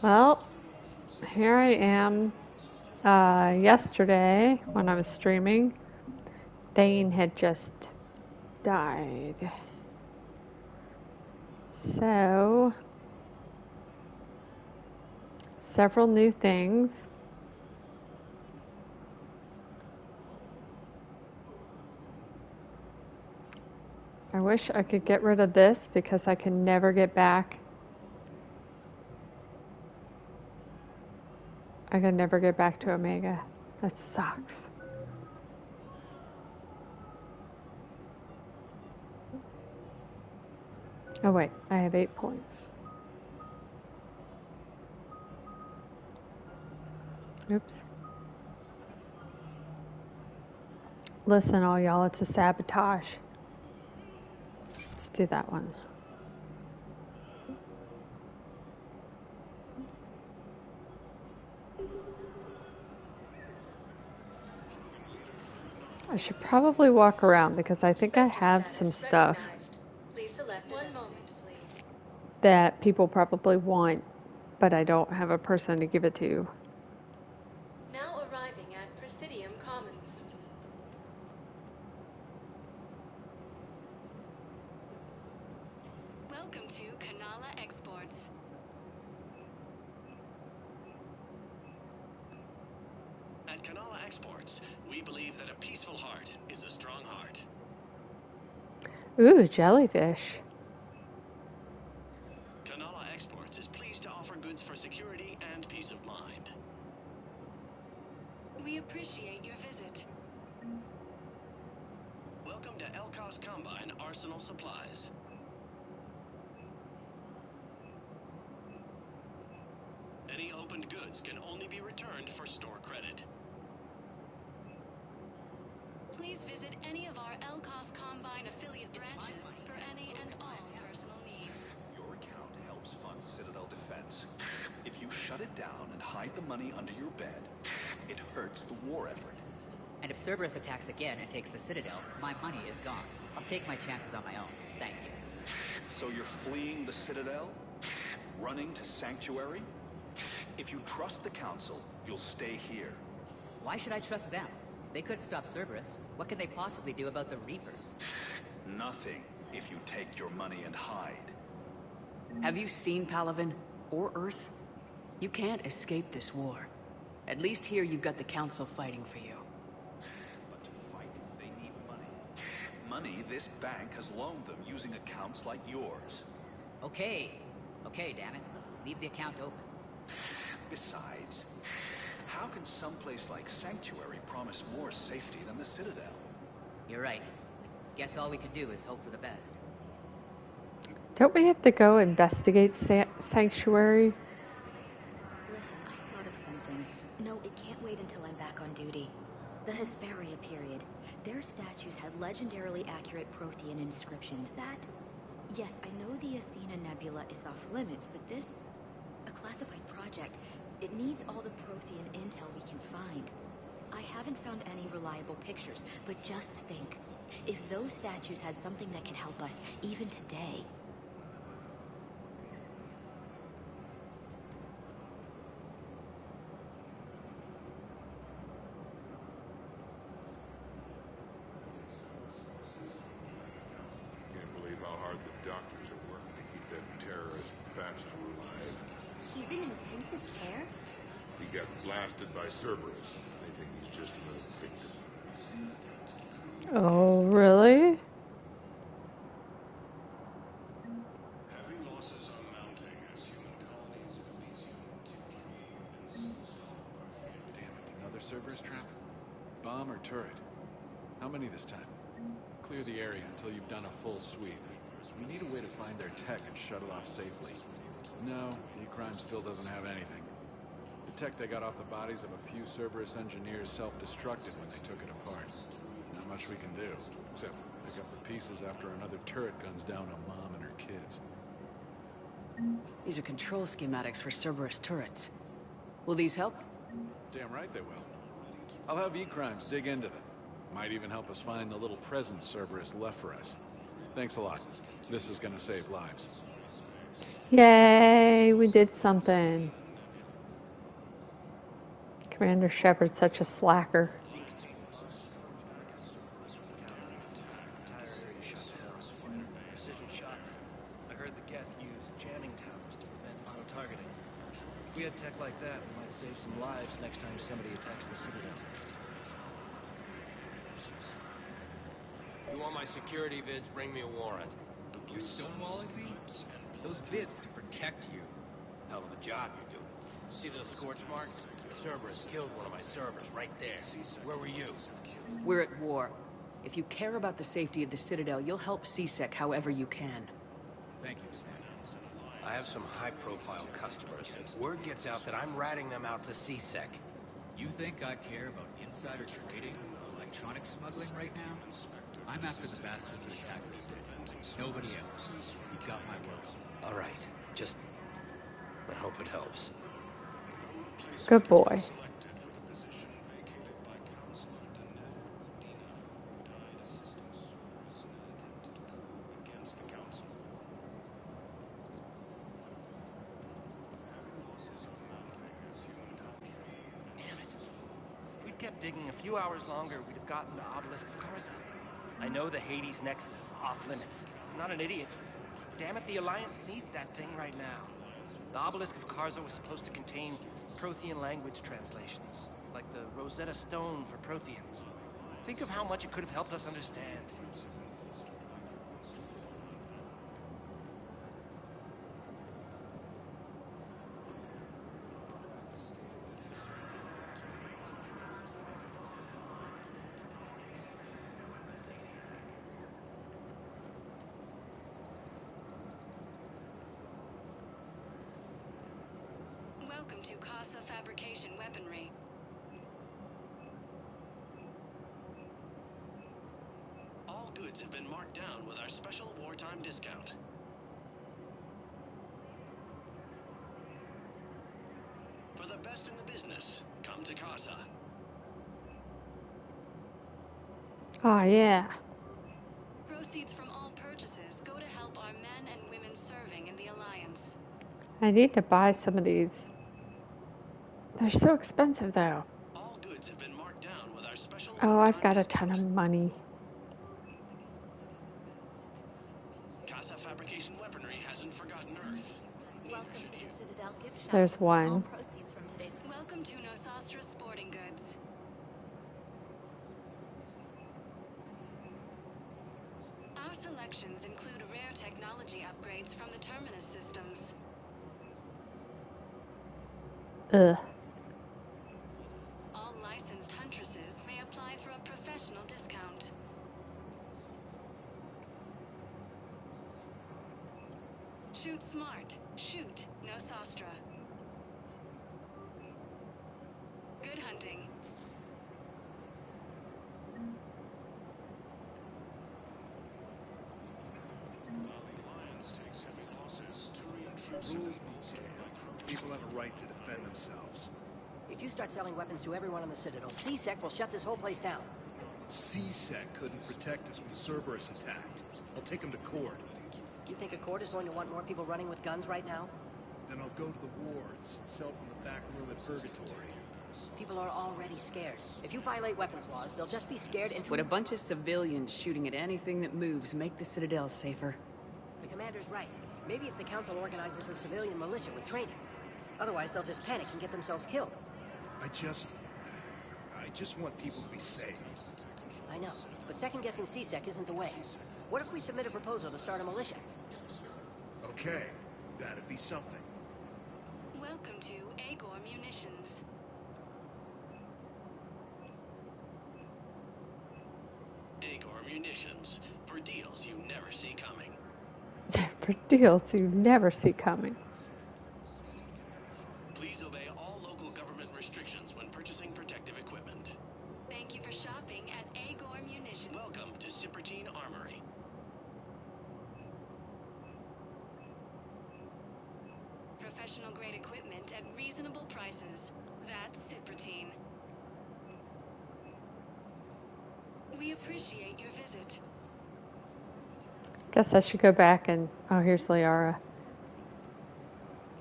Well, here I am. Yesterday, when I was streaming, Thane had just died. So, several new things. I wish I could get rid of this because I can never get back. I can never get back to Omega. That sucks. Oh wait, I have 8 points. Oops. Listen, all y'all, it's a sabotage. Let's do that one. I should probably walk around because I think I have some stuff that people probably want, but I don't have a person to give it to. Now arriving at Presidium Commons. Welcome to Kanala Exports. At Kanala Exports, we believe that a peaceful heart is a strong heart. Ooh, jellyfish. Kanala Exports is pleased to offer goods for security and peace of mind. We appreciate your visit. Welcome to Elkos Combine Arsenal Supplies. Any opened goods can only be returned for store credit. Please visit any of our Elkos Combine affiliate branches for any and all personal needs. Your account helps fund Citadel defense. If you shut it down and hide the money under your bed, it hurts the war effort. And if Cerberus attacks again and takes the Citadel, my money is gone. I'll take my chances on my own. Thank you. So you're fleeing the Citadel? Running to Sanctuary? If you trust the Council, you'll stay here. Why should I trust them? They could stop Cerberus. What could they possibly do about the Reapers? Nothing, if you take your money and hide. Have you seen Palaven? Or Earth? You can't escape this war. At least here you've got the Council fighting for you. But to fight, they need money. Money this bank has loaned them using accounts like yours. Okay, damn it. Leave the account open. Besides, how can someplace like Sanctuary promise more safety than the Citadel? You're right. Guess all we can do is hope for the best. Don't we have to go investigate Sanctuary? Listen, I thought of something. No, it can't wait until I'm back on duty. The Hesperia period. Their statues had legendarily accurate Prothean inscriptions that... Yes, I know the Athena Nebula is off limits, but this... a classified project. It needs all the Prothean intel we can find. I haven't found any reliable pictures, but just think. If those statues had something that could help us, even today... Can't believe how hard the doctors are working to keep that terrorist bastard alive. He's in intensive care? He got blasted by Cerberus. They think he's just another victim. Oh, really? Heavy losses are mounting as human colonies of Elysium Damn it, another Cerberus trap? Bomb or turret? How many this time? Clear the area until you've done a full sweep. We need a way to find their tech and shut it off safely. No, E-Crime still doesn't have anything. The tech they got off the bodies of a few Cerberus engineers self-destructed when they took it apart. Not much we can do, except pick up the pieces after another turret guns down a mom and her kids. These are control schematics for Cerberus turrets. Will these help? Damn right they will. I'll have E-Crimes dig into them. Might even help us find the little present Cerberus left for us. Thanks a lot. This is gonna save lives. Yay, we did something. Commander Shepard's such a slacker. Precision shots. I heard the Geth use jamming towers to prevent auto-targeting. If we had tech like that, we might save some lives next time somebody attacks the Citadel. You want my security vids, bring me a warrant. You're stonewalling me? Those vids are to protect you. Hell of a job you're doing. See those scorch marks? Cerberus killed one of my servers right there. Where were you? We're at war. If you care about the safety of the Citadel, you'll help CSEC however you can. Thank you, Commander. I have some high-profile customers. If word gets out that I'm ratting them out to CSEC. You think I care about insider trading or electronic smuggling right now? I'm after the bastards who attacked the city. Nobody else. You've got my word. All right. Just... I hope it helps. Good boy. Kept digging a few hours longer, we'd have gotten the Obelisk of Karza. I know the Hades Nexus is off limits. I'm not an idiot. Damn it, the Alliance needs that thing right now. The Obelisk of Karza was supposed to contain Prothean language translations, like the Rosetta Stone for Protheans. Think of how much it could have helped us understand. Welcome to Casa Fabrication Weaponry. All goods have been marked down with our special wartime discount. For the best in the business, come to Casa. Oh, yeah. Proceeds from all purchases go to help our men and women serving in the Alliance. I need to buy some of these. They're so expensive, though. All goods have been marked down with our special Oh, I've got a discount. ton of money. Casa Fabrication Weaponry hasn't forgotten Earth. Welcome to the Citadel gift shop. There's one. All proceeds from today's... Welcome to Nosastra Sporting Goods. Our selections include rare technology upgrades from the Terminus systems. Ugh. All licensed huntresses may apply for a professional discount. Shoot smart. Shoot Nosastra. Good hunting. People have a right to defend themselves. If you start selling weapons to everyone on the Citadel, CSEC will shut this whole place down. CSEC couldn't protect us when Cerberus attacked. I'll take him to court. You think a court is going to want more people running with guns right now? Then I'll go to the wards and sell from the back room at Purgatory. People are already scared. If you violate weapons laws, they'll just be scared into... Would a bunch of civilians shooting at anything that moves make the Citadel safer? The commander's right. Maybe if the Council organizes a civilian militia with training. Otherwise, they'll just panic and get themselves killed. I just want people to be safe. I know, but second-guessing CSEC isn't the way. What if we submit a proposal to start a militia? Okay, that'd be something. Welcome to Agor Munitions. Agor Munitions, for deals you never see coming. For deals you never see coming. Please obey all local government restrictions when purchasing protective equipment. Thank you for shopping at Agor Munitions. Welcome to Cypertine Armory. Professional-grade equipment at reasonable prices. That's Cypertine. We appreciate your visit. Guess I should go back and... Oh, here's Liara.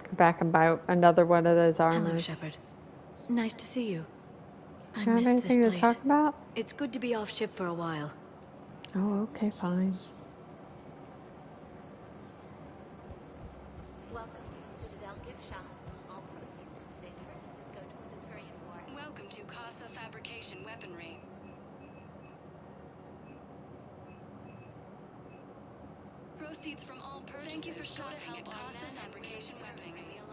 Go back and buy another one of those armors. Hello, Shepard. Nice to see you. I You have missed anything this to place. talk about? It's good to be off ship for a while. Oh, okay, fine. Welcome to the Citadel gift shop. All proceeds from today's purchases go toward the Turian War. Welcome to Casa Fabrication Weaponry. Proceeds from all purchases. Thank you for shopping at Casa Fabrication Weaponry in the Alliance.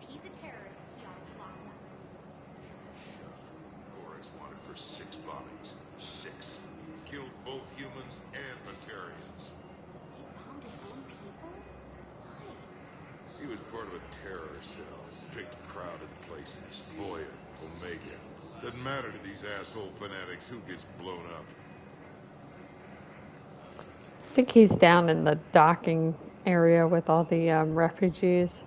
He's a terrorist. He ought to be locked up. Boris wanted for 6 bombings. 6. Killed both humans and Batarians. He bombed his own people? Why? He was part of a terror cell. Picked crowded places. Voya, Omega. Doesn't matter to these asshole fanatics who gets blown up. I think he's down in the docking area with all the refugees.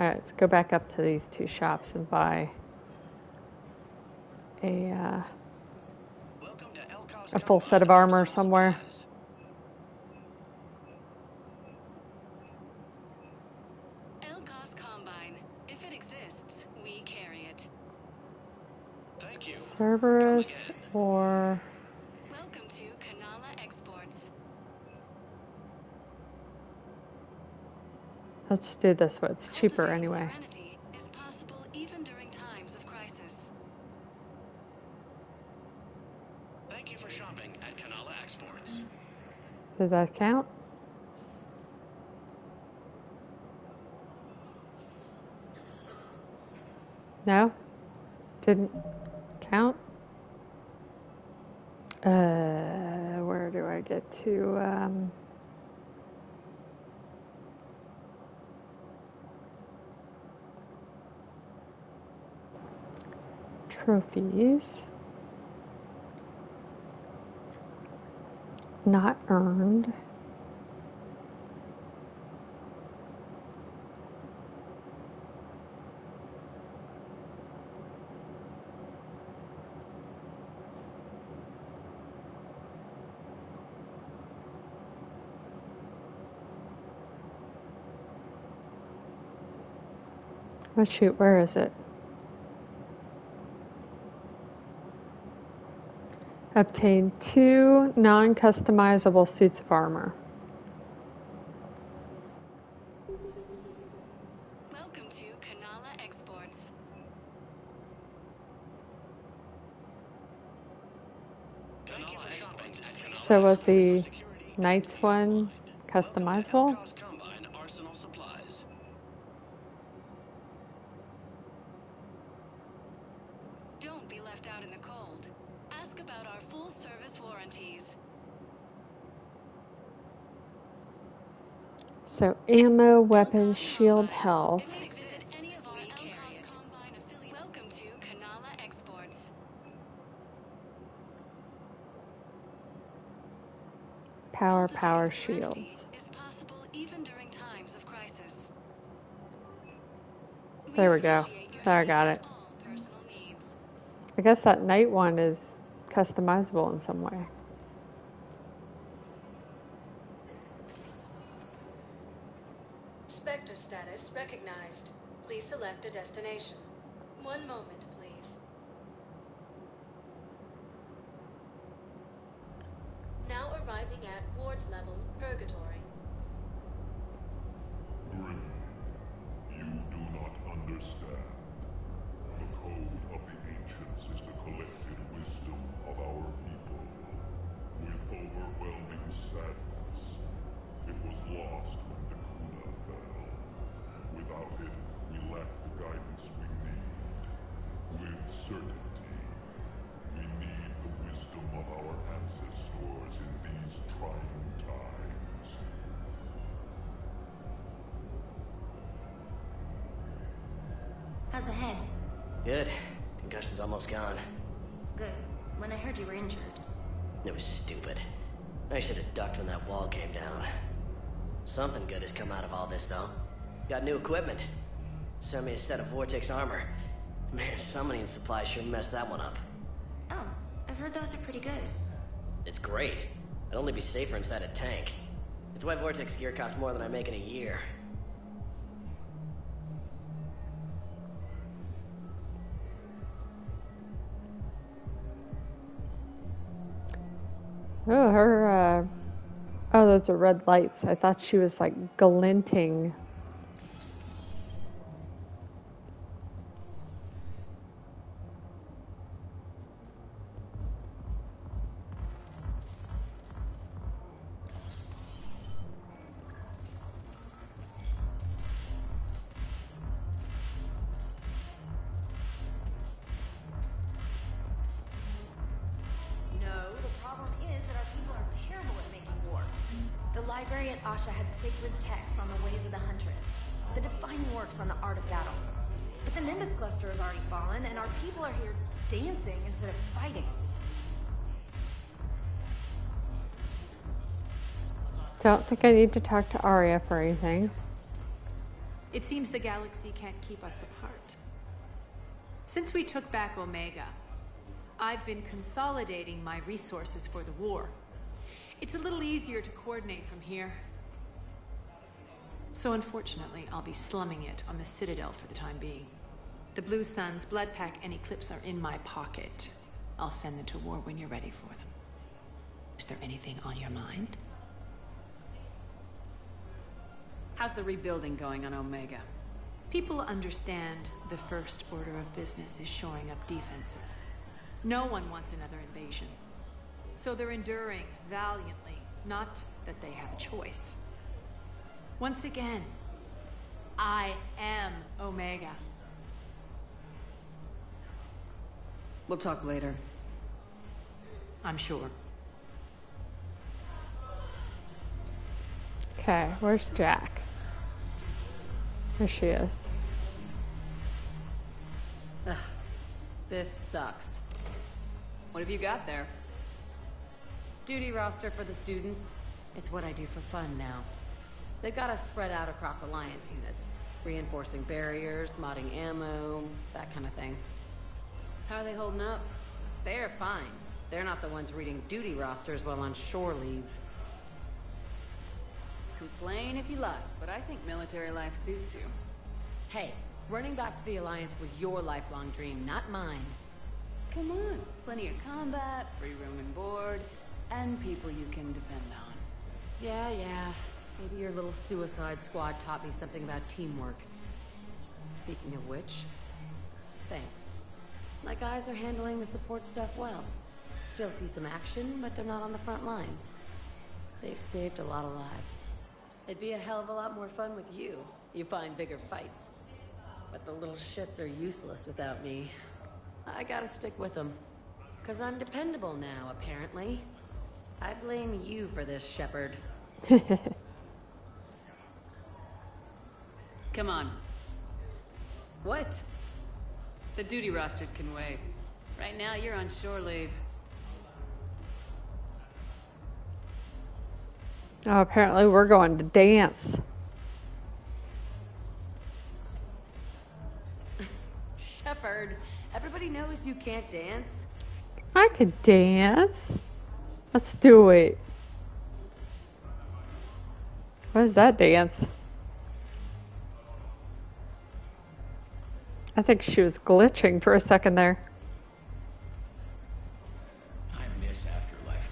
Alright, let's go back up to these 2 shops and buy a full set of armor somewhere. LCOS Combine. If it exists, we carry it. Thank you. Cerberus or... Welcome to Kanala Exports. Let's do this one. It's cheaper anyway. Serenity is possible even during times of crisis. Thank you for shopping at Kanala Exports. Does that count? No? Didn't count? Where do I get to? Trophies. Not earned. Oh shoot, where is it? Obtain 2 non-customizable suits of armor. Welcome to Kanala Exports. So was the Knights one customizable? Don't be left out in the cold. Ask about our full service warranties. So ammo, weapons, shield, health. If it exists, any of our LCOS Combine affiliates. Welcome to Kanala Exports. Power shields. Is possible even during times of crisis. There we go. There, I got it. I guess that night one is customizable in some way. Spectre status recognized. Please select a destination. One moment, please. Now arriving at Ward's level, Purgatory. Grim, you do not understand. The code of the ancients is the collected wisdom of our people. With overwhelming sadness, it was lost when the Kuna fell. Without it, we lack the guidance we need. With certainty, we need the wisdom of our ancestors in these trying times. How's the head? Good. Concussion's almost gone. Good. When I heard you were injured. It was stupid. I should have ducked when that wall came down. Something good has come out of all this, though. Got new equipment. Sent me a set of Vortex armor. Man, summoning supply sure messed that one up. Oh, I've Heard those are pretty good. It's great. I'd only be safer inside a tank. It's why Vortex gear costs more than I make in a year. Oh, her, oh, those are red lights. I thought she was like glinting. Asha had sacred texts on the ways of the Huntress. The defining works on the art of battle. But the Nimbus cluster has already fallen, and our people are here dancing instead of fighting. Don't think I need to talk to Arya for anything. It seems the galaxy can't keep us apart. Since we took back Omega, I've been consolidating my resources for the war. It's a little easier to coordinate from here. So unfortunately, I'll be slumming it on the Citadel for the time being. The Blue Suns, Blood Pack, and Eclipse are in my pocket. I'll send them to war when you're ready for them. Is there anything on your mind? How's the rebuilding going on Omega? People understand the first order of business is shoring up defenses. No one wants another invasion. So they're enduring valiantly, not that they have a choice. Once again, I am Omega. We'll talk later. I'm sure. Okay, where's Jack? There she is. Ugh, this sucks. What have you got there? Duty roster for the students. It's what I do for fun now. They've got us spread out across Alliance units. Reinforcing barriers, modding ammo, that kind of thing. How are they holding up? They're fine. They're not the ones reading duty rosters while on shore leave. Complain if you like, but I think military life suits you. Hey, running back to the Alliance was your lifelong dream, not mine. Come on, plenty of combat, free room and board, and people you can depend on. Yeah. Maybe your little suicide squad taught me something about teamwork. Speaking of which, thanks. My guys are handling the support stuff well. Still see some action, but they're not on the front lines. They've saved a lot of lives. It'd be a hell of a lot more fun with you. You find bigger fights. But the little shits are useless without me. I gotta stick with them. 'Cause I'm dependable now, apparently. I blame you for this, Shepard. Come on. What? The duty rosters can wait. Right now, you're on shore leave. Oh, apparently we're going to dance. Shepard, everybody knows you can't dance. I could dance. Let's do it. What is that dance? I think she was glitching for a second there. I miss Afterlife.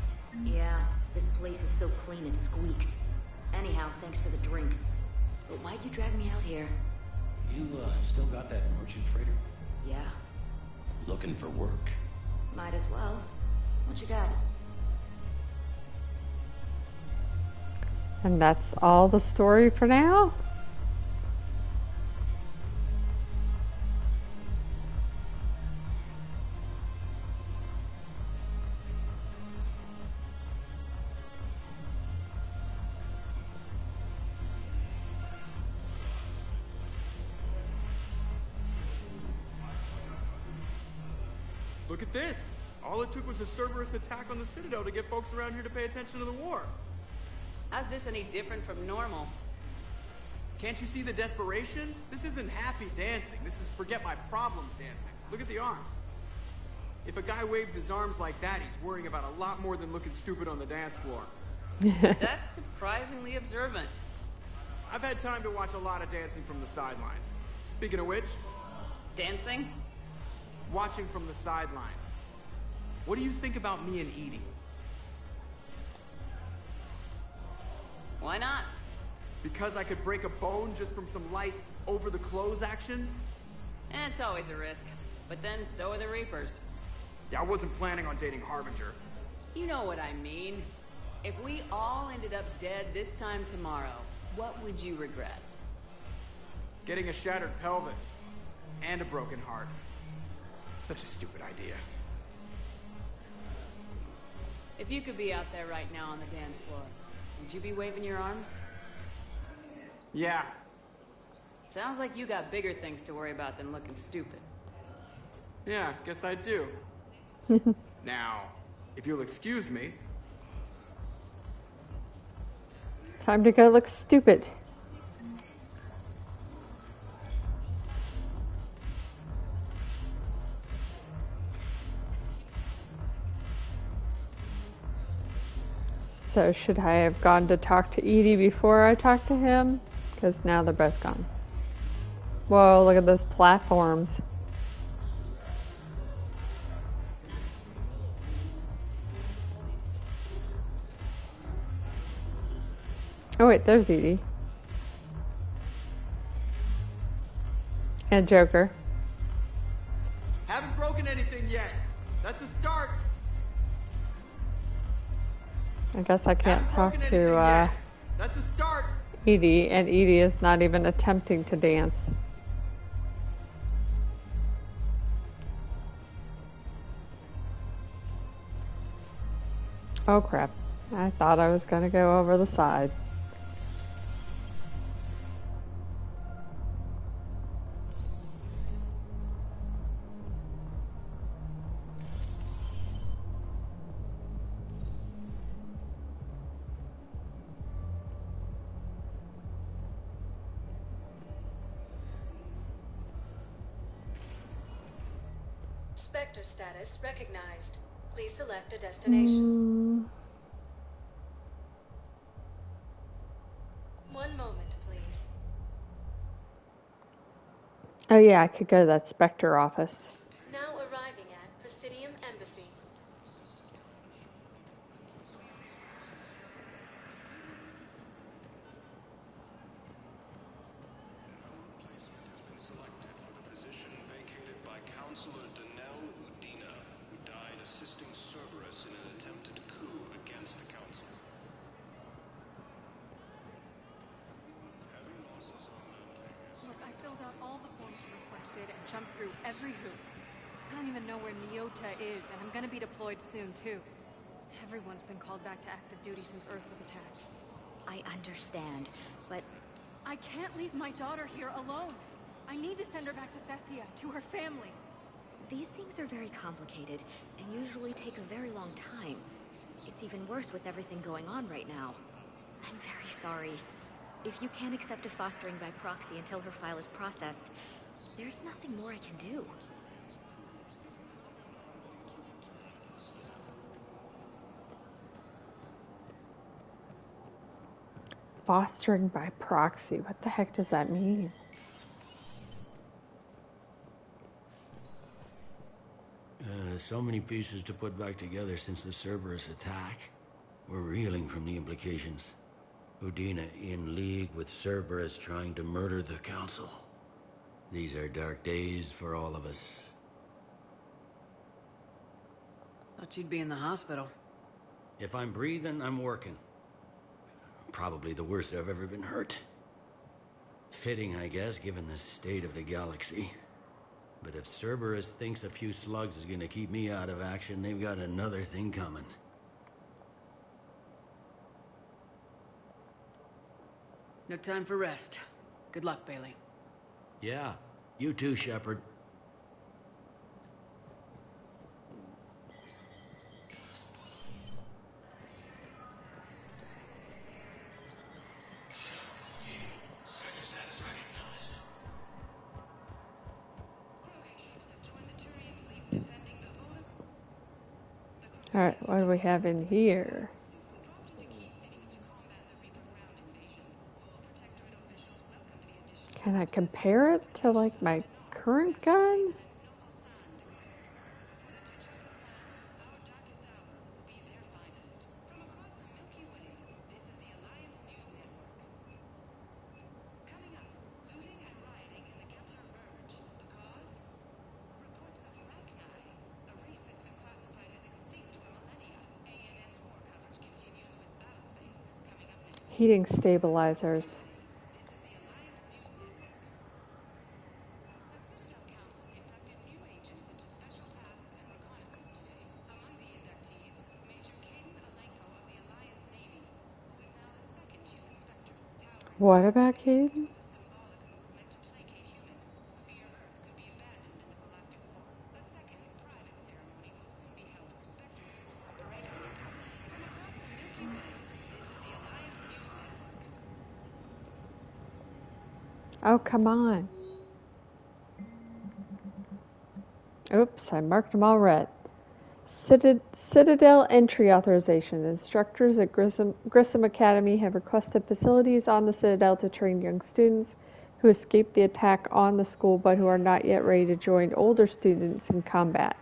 Yeah, this place is so clean it squeaks. Anyhow, thanks for the drink. But why'd you drag me out here? You, still got that merchant freighter? Yeah, Looking for work? might as well. What you got? And that's all the story for now? Look at this! All it took was a Cerberus attack on the Citadel to get folks around here to pay attention to the war. How's this any different from normal? Can't you see the desperation? This isn't happy dancing. This is forget my problems dancing. Look at the arms. If a guy waves his arms like that, he's worrying about a lot more than looking stupid on the dance floor. That's surprisingly observant. I've had time to watch a lot of dancing from the sidelines. Speaking of which... Dancing? Watching from the sidelines. What do you think about me and Edie? Why not? Because I could break a bone just from some light over-the-clothes action? It's always a risk. But then so are the Reapers. Yeah, I wasn't planning on dating Harbinger. You know what I mean. If we all ended up dead this time tomorrow, what would you regret? Getting a shattered pelvis. And a broken heart. Such a stupid idea. If you could be out there right now on the dance floor, would you be waving your arms? Yeah. Sounds like you got bigger things to worry about than looking stupid. Yeah, guess I do. Now, if you'll excuse me... Time to go look stupid. So should I have gone to talk to Edie before I talked to him? Because now they're both gone. Whoa, look at those platforms. Oh wait, there's Edie. And Joker. Haven't broken anything yet. That's a start. I guess I can't talk to That's a start. Edie, and Edie is not even attempting to dance. Oh crap. I thought I was going to go over the side. Spectre status recognized. Please select a destination. One moment, please. Oh yeah, I could go to that Spectre office. Now arriving at Presidium Embassy. Counselor Danelle Udina, who died assisting Cerberus in an attempted coup against the Council. Look, I filled out all the forms you requested and jumped through every hoop. I don't even know where Nyota is, and I'm gonna be deployed soon, too. Everyone's been called back to active duty since Earth was attacked. I understand, but... I can't leave my daughter here alone. I need to send her back to Thessia, to her family. These things are very complicated, and usually take a very long time. It's even worse with everything going on right now. I'm very sorry. If you can't accept a fostering by proxy until her file is processed, there's nothing more I can do. Fostering by proxy. What the heck does that mean? So many pieces to put back together since the Cerberus attack. We're reeling from the implications. Udina in league with Cerberus trying to murder the Council. These are dark days for all of us. Thought you'd be in the hospital. If I'm breathing, I'm working. Probably the worst I've ever been hurt. Fitting, I guess, given the state of the galaxy. But if Cerberus thinks a few slugs is gonna keep me out of action, they've got another thing coming. No time for rest. Good luck, Bailey. Yeah, you too, Shepard. Alright, what do we have in here? Can I compare it to, like, my current gun? Heating stabilizers. What about Caden? Oh, come on. Oops, I marked them all red. Citadel entry authorization. Instructors at Grissom Academy have requested facilities on the Citadel to train young students who escaped the attack on the school but who are not yet ready to join older students in combat.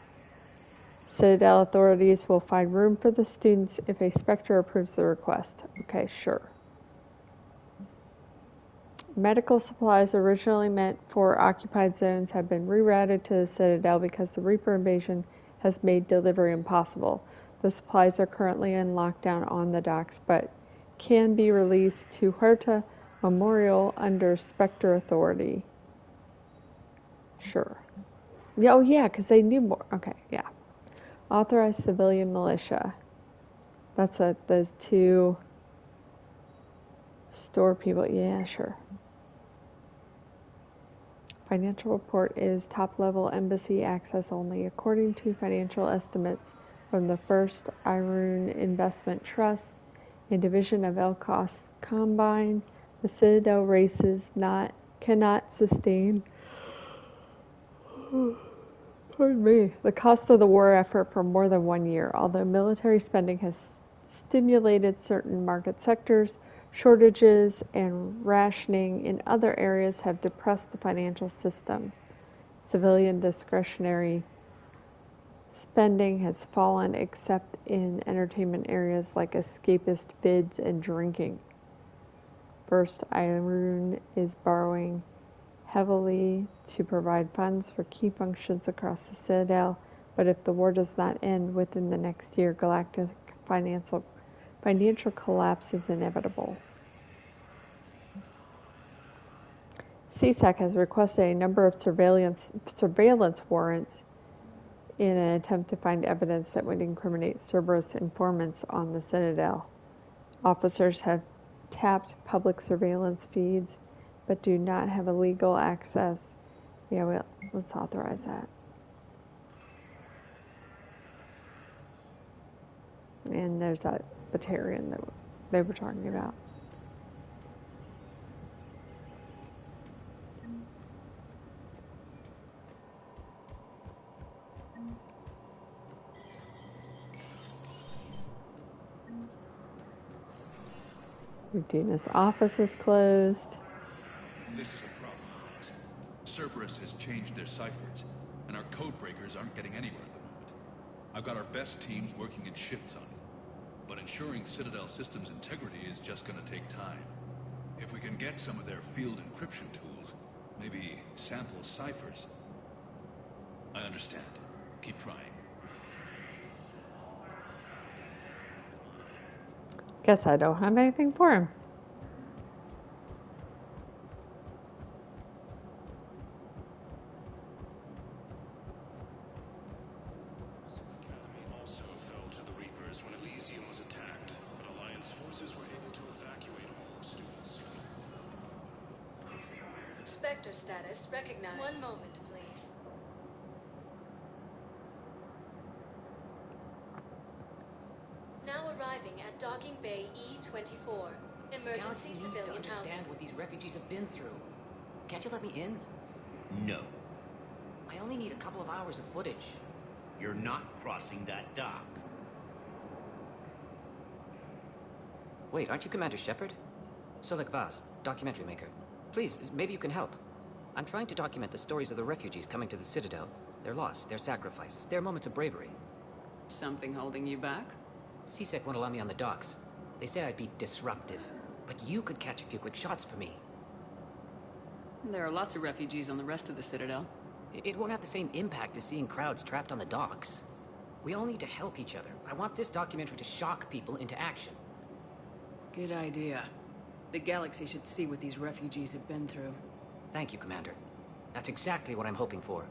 Citadel authorities will find room for the students if a Spectre approves the request. Okay, sure. Medical supplies originally meant for occupied zones have been rerouted to the Citadel because the Reaper invasion has made delivery impossible. The supplies are currently in lockdown on the docks, but can be released to Huerta Memorial under Spectre authority. Sure. Oh yeah, because they knew more. Okay, yeah. Authorized civilian militia. That's those two store people. Yeah, sure. Financial report is top-level embassy access only. According to financial estimates from the First Irun Investment Trust, a division of Elkos Combine, the Citadel races cannot sustain pardon me, the cost of the war effort for more than 1 year. Although military spending has stimulated certain market sectors, shortages and rationing in other areas have depressed the financial system. Civilian discretionary spending has fallen except in entertainment areas like escapist bids and drinking. First Irun is borrowing heavily to provide funds for key functions across the Citadel, but if the war does not end within the next year, galactic financial collapse is inevitable. CSEC has requested a number of surveillance warrants in an attempt to find evidence that would incriminate Cerberus informants on the Citadel. Officers have tapped public surveillance feeds, but do not have a legal access. Yeah, let's authorize that. And there's that Batarian that they were talking about. Udina's office is closed. This is a problem, Alex. Cerberus has changed their ciphers, and our code breakers aren't getting anywhere at the moment. I've got our best teams working in shifts on it, but ensuring Citadel systems integrity is just gonna take time. If we can get some of their field encryption tools, maybe sample ciphers. I understand. Keep trying. Guess I don't have anything for him. Academy also fell to the Reapers when Elysium was attacked, but Alliance forces were able to evacuate all students. Spectre status recognized. One moment, please. Now arriving at Docking Bay E-24. Emergency Galaxy needs to civilian understand housing. what these refugees have been through. Can't you let me in? No. I only need a couple of hours of footage. You're not crossing that dock. Wait, aren't you Commander Shepard? Solek Vaz, documentary maker. Please, maybe you can help. I'm trying to document the stories of the refugees coming to the Citadel. Their loss, their sacrifices, their moments of bravery. Something holding you back? CSEC won't allow me on the docks. They say I'd be disruptive. But you could catch a few quick shots for me. There are lots of refugees on the rest of the Citadel. It won't have the same impact as seeing crowds trapped on the docks. We all need to help each other. I want this documentary to shock people into action. Good idea. The galaxy should see what these refugees have been through. Thank you, Commander. That's exactly what I'm hoping for.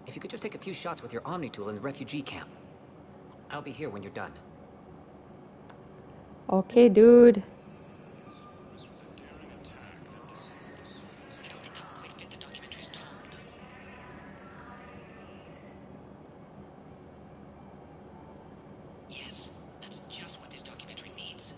If you could just take a few shots with your Omni tool in the refugee camp. I'll be here when you're done. Okay, dude. Yes, that's just what this documentary needs.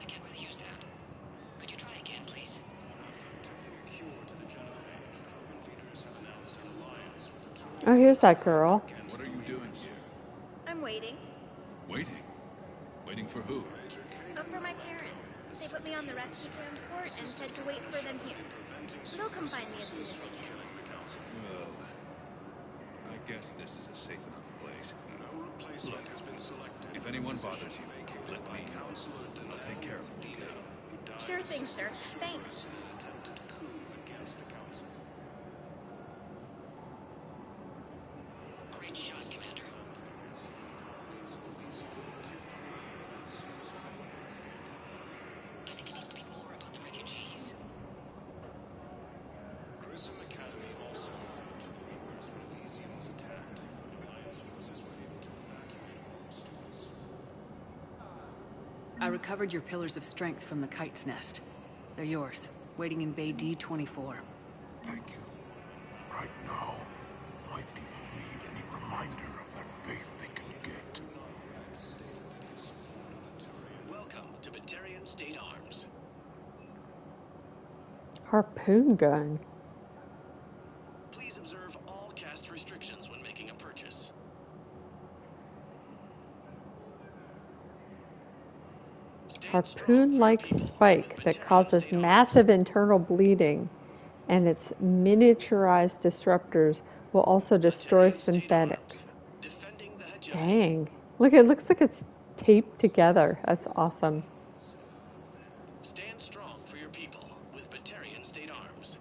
I can't really use that. Could you try again, please? Oh, here's that girl. What are you doing here? I'm waiting. Waiting? Waiting for who? Oh, for my parents. They put me on the rescue transport and said to wait for them here. They'll come find me as soon as they can. Well, I guess this is a safe enough place. Look, if anyone bothers you, let me know. I'll take care of them. Sure thing, sir. Thanks. Great shot, Commander. I think it needs to be more about the refugees. Grissom Academy also fell to the Reapers when Elysium was attacked. Alliance forces were able to evacuate all students. I recovered your pillars of strength from the kite's nest. They're yours, waiting in Bay D-24. Thank you. Right now, my people need any reminder of their faith they can get. Welcome to Batarian State Arms. Harpoon gun. Please observe all caste restrictions when making a purchase. Harpoon-like spike that causes massive internal bleeding, and its miniaturized disruptors will also destroy synthetics. Dang. Look, it looks like it's taped together. That's awesome. Stand strong for your people with Batarian State Arms.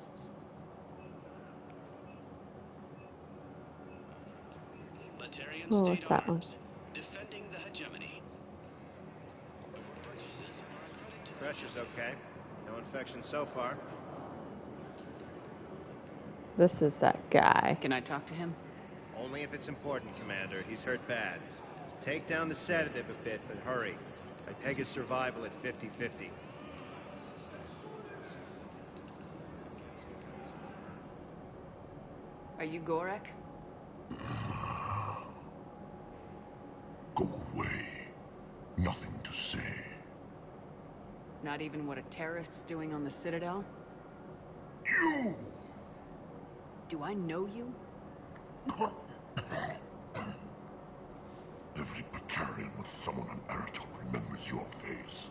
Batarian Oh, State what's that one? Arms. Defending the hegemony. Purchases are a credit to Pressure's okay. No infection so far. This is that guy. Can I talk to him? Only if it's important, Commander. He's hurt bad. Take down the sedative a bit, but hurry. I peg his survival at 50-50. Are you Gorek? Go away. Nothing to say. Not even what a terrorist's doing on the Citadel? You! Do I know you? Every Batarian with someone on Eritol remembers your face.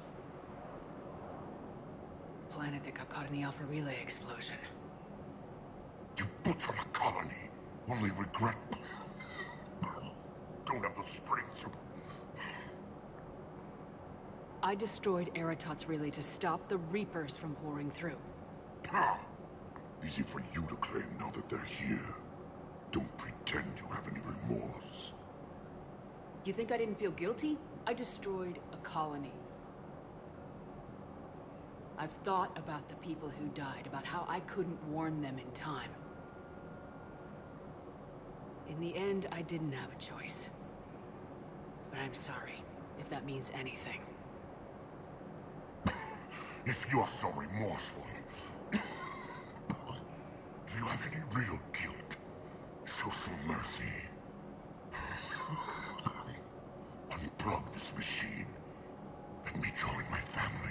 Planet that got caught in the Alpha Relay explosion. You butchered a colony. Only regret. Don't have the strength to... I destroyed Eritot's relay to stop the Reapers from pouring through. Ah, easy for you to claim now that they're here. Don't pretend you have any remorse. You think I didn't feel guilty? I destroyed a colony. I've thought about the people who died, about how I couldn't warn them in time. In the end, I didn't have a choice. But I'm sorry, if that means anything. If you're so remorseful, do you have any real guilt? show some mercy. Unplug this machine. Let me join my family.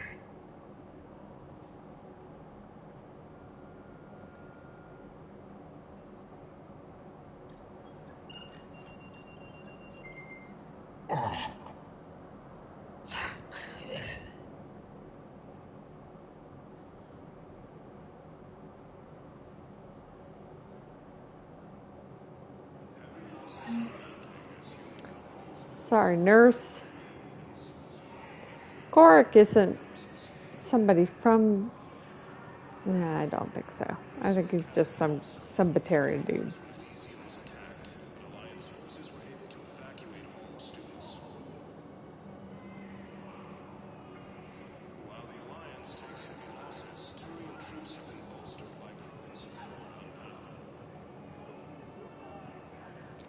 Sorry, nurse. Korik isn't somebody from... Nah, I don't think so. I think he's just some Batarian dude.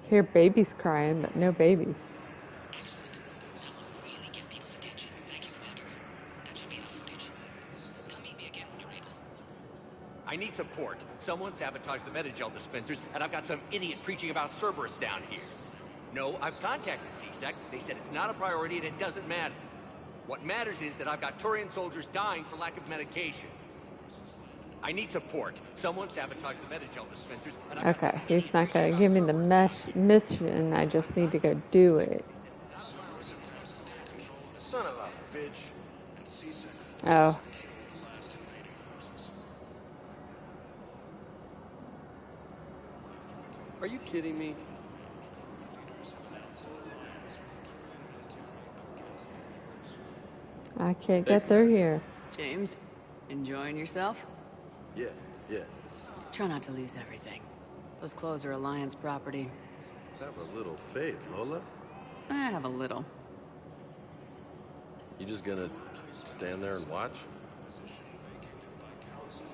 Hear babies crying, but no babies. I need support. Someone sabotaged the Metagel dispensers, and I've got some idiot preaching about Cerberus down here. No, I've contacted CSEC. They said it's not a priority and it doesn't matter. What matters is that I've got Turian soldiers dying for lack of medication. I need support. Someone sabotaged the Metagel dispensers, and I've got Okay, he's not going to give me the mission. I just need to go do it. Son of a bitch. Oh. Are you kidding me? I can't get through here. James, enjoying yourself? Yeah. Try not to lose everything. Those clothes are Alliance property. Have a little faith, Lola. I have a little. You just gonna stand there and watch?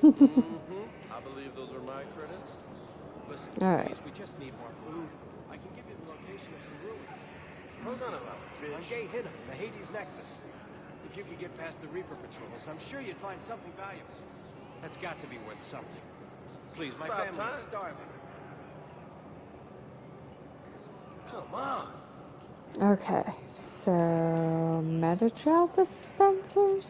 I believe those are my credits. Listen, All right. please, we just need more food. I can give you the location of some ruins. Son of a bitch. On Gay Hinnom, the Hades Nexus. If you could get past the Reaper patrols, I'm sure you'd find something valuable. That's got to be worth something. Please, my About family's time. starving. Come on. Okay, so Metagel dispensers?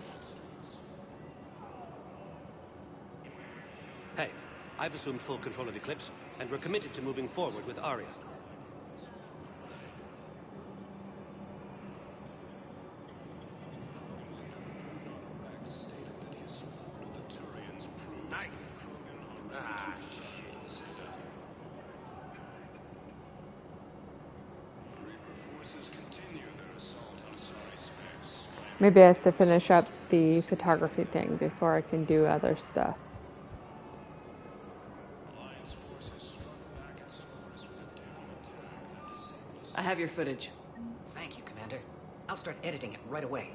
Hey, I've assumed full control of Eclipse, and we're committed to moving forward with Aria. Nice. Ah, shit. Maybe I have to finish up the photography thing before I can do other stuff. I have your footage. Thank you, Commander. I'll start editing it right away.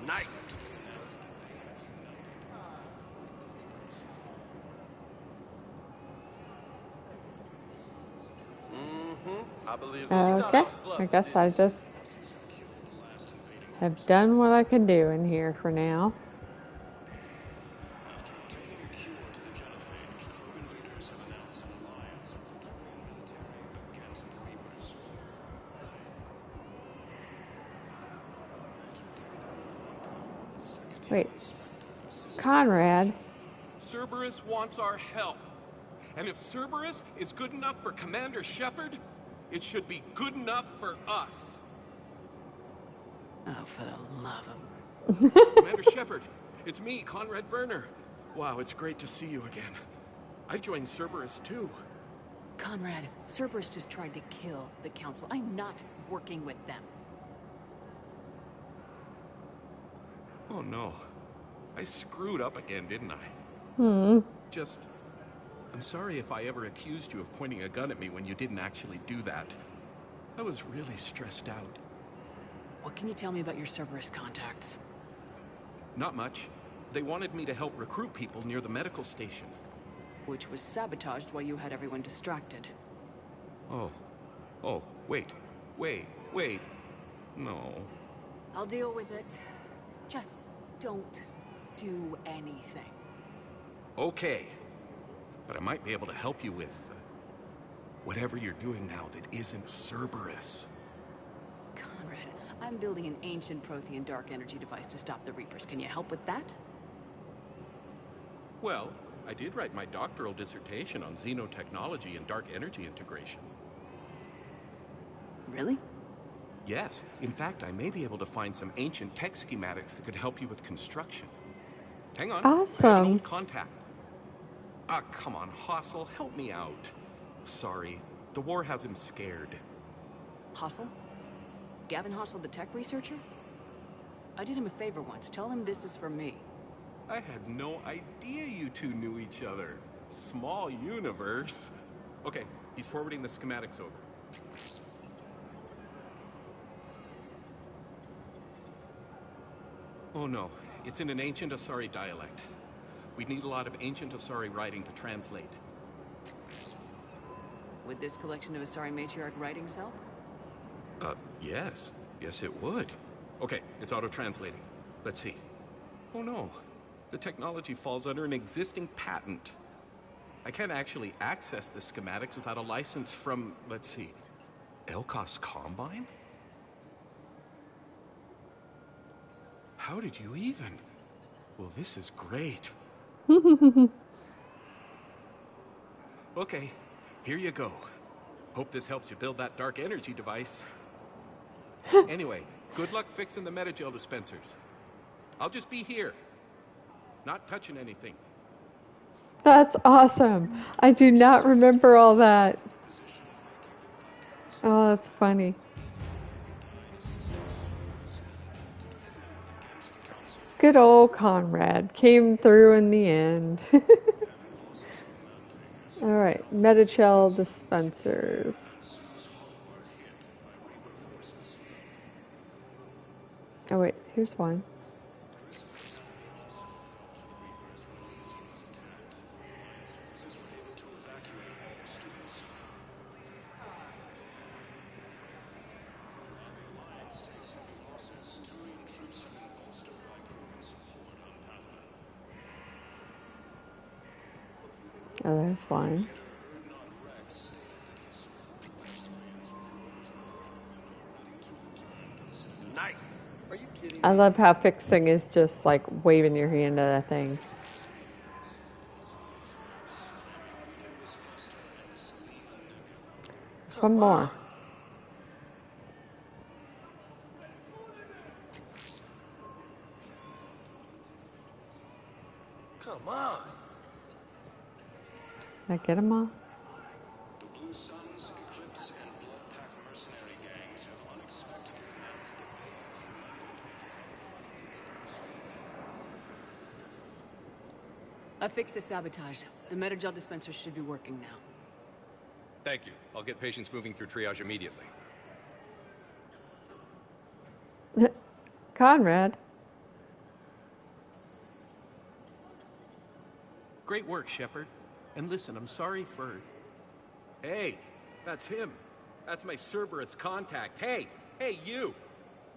Nice. I believe Okay, I guess I just have done what I can do in here for now. Wait, Conrad? Cerberus wants our help. And if Cerberus is good enough for Commander Shepard, it should be good enough for us. Oh, for the love of... Commander Shepard, it's me, Conrad Werner. Wow, it's great to see you again. I joined Cerberus too. Conrad, Cerberus just tried to kill the Council. I'm not working with them. Oh no. I screwed up again, didn't I? I'm sorry if I ever accused you of pointing a gun at me when you didn't actually do that. I was really stressed out. What can you tell me about your Cerberus contacts? Not much. They wanted me to help recruit people near the medical station. which was sabotaged while you had everyone distracted. Oh. Oh, wait. No. I'll deal with it. Just don't do anything. Okay. But I might be able to help you with whatever you're doing now that isn't Cerberus. Conrad, I'm building an ancient Prothean dark energy device to stop the Reapers. Can you help with that? Well, I did write my doctoral dissertation on xenotechnology and dark energy integration. Really? Yes. In fact, I may be able to find some ancient tech schematics that could help you with construction. Hang on. Awesome. I have an old contact. Ah, come on, Hossel, help me out. Sorry, the war has him scared. Hossel? Gavin Hossel, the tech researcher? I did him a favor once. Tell him this is for me. I had no idea you two knew each other. Small universe. Okay, he's forwarding the schematics over. Oh no, it's in an ancient Asari dialect. We'd need a lot of ancient Asari writing to translate. Would this collection of Asari matriarch writings help? Yes. Yes, it would. Okay, it's auto-translating. Let's see. Oh no, the technology falls under an existing patent. I can't actually access the schematics without a license from, let's see, Elkos Combine? How did you even? Well, this is great. Okay, here you go. Hope this helps you build that dark energy device. Anyway, good luck fixing the metagel dispensers. I'll just be here. Not touching anything. That's awesome. I do not remember all that. Oh, that's funny. Good old Conrad came through in the end. Alright, metagel dispensers. Oh wait, here's one. Oh, there's one. Nice. Are you kidding? I love how fixing is just like waving your hand at a thing. There's one more. Come on. Did I get them all? The Blue Suns, Eclipse, and Bloodpack mercenary gangs have unexpectedly announced that they have united. I fixed the sabotage. The metagel dispensers should be working now. Thank you. I'll get patients moving through triage immediately. Conrad. Great work, Shepard. And listen, I'm sorry for... Hey, that's him. That's my Cerberus contact. Hey, you!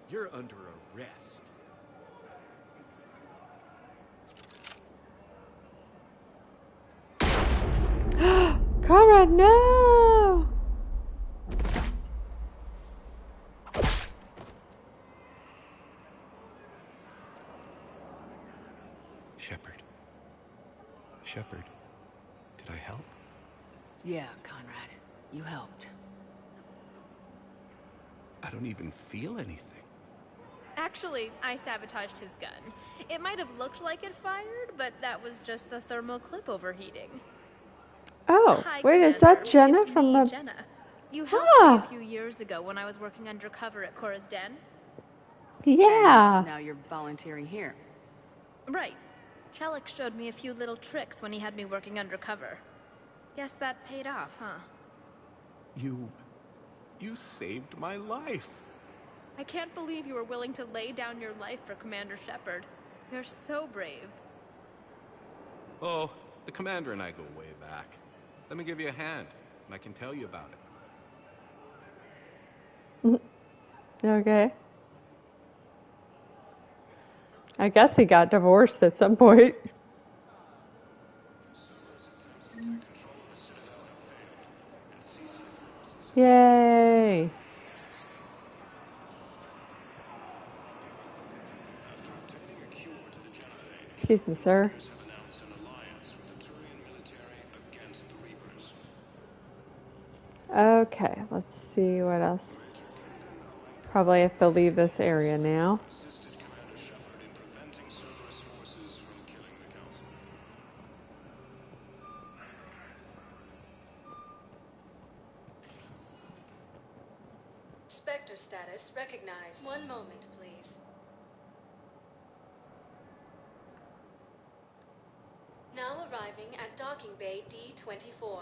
You're under arrest. Conrad, no! Shepard, did I help? Yeah, Conrad. You helped. I don't even feel anything. Actually, I sabotaged his gun. It might have looked like it fired, but that was just the thermal clip overheating. Oh, Hi, wait, is Commander. that Jenna It's from me, the... Jenna. You helped me a few years ago when I was working undercover at Cora's Den. Yeah. And now you're volunteering here. Right. Chelik showed me a few little tricks when he had me working undercover. Guess that paid off, huh? You saved my life. I can't believe you were willing to lay down your life for Commander Shepard. You're so brave. Oh, The commander and I go way back. Let me give you a hand, and I can tell you about it. Okay. I guess he got divorced at some point. Yay! Excuse me, sir. Okay, let's see what else. Probably have to leave this area now. Spectre status recognized. One moment, please. Now arriving at docking bay D-24.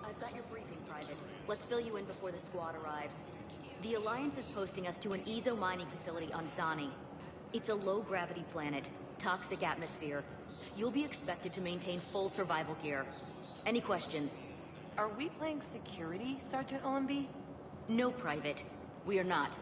I've got your briefing, Private. Let's fill you in before the squad arrives. The Alliance is posting us to an Ezo mining facility on Zani. It's a low-gravity planet, toxic atmosphere. You'll be expected to maintain full survival gear. Any questions? Are we playing security, Sergeant Ullenby? No, Private. We are not.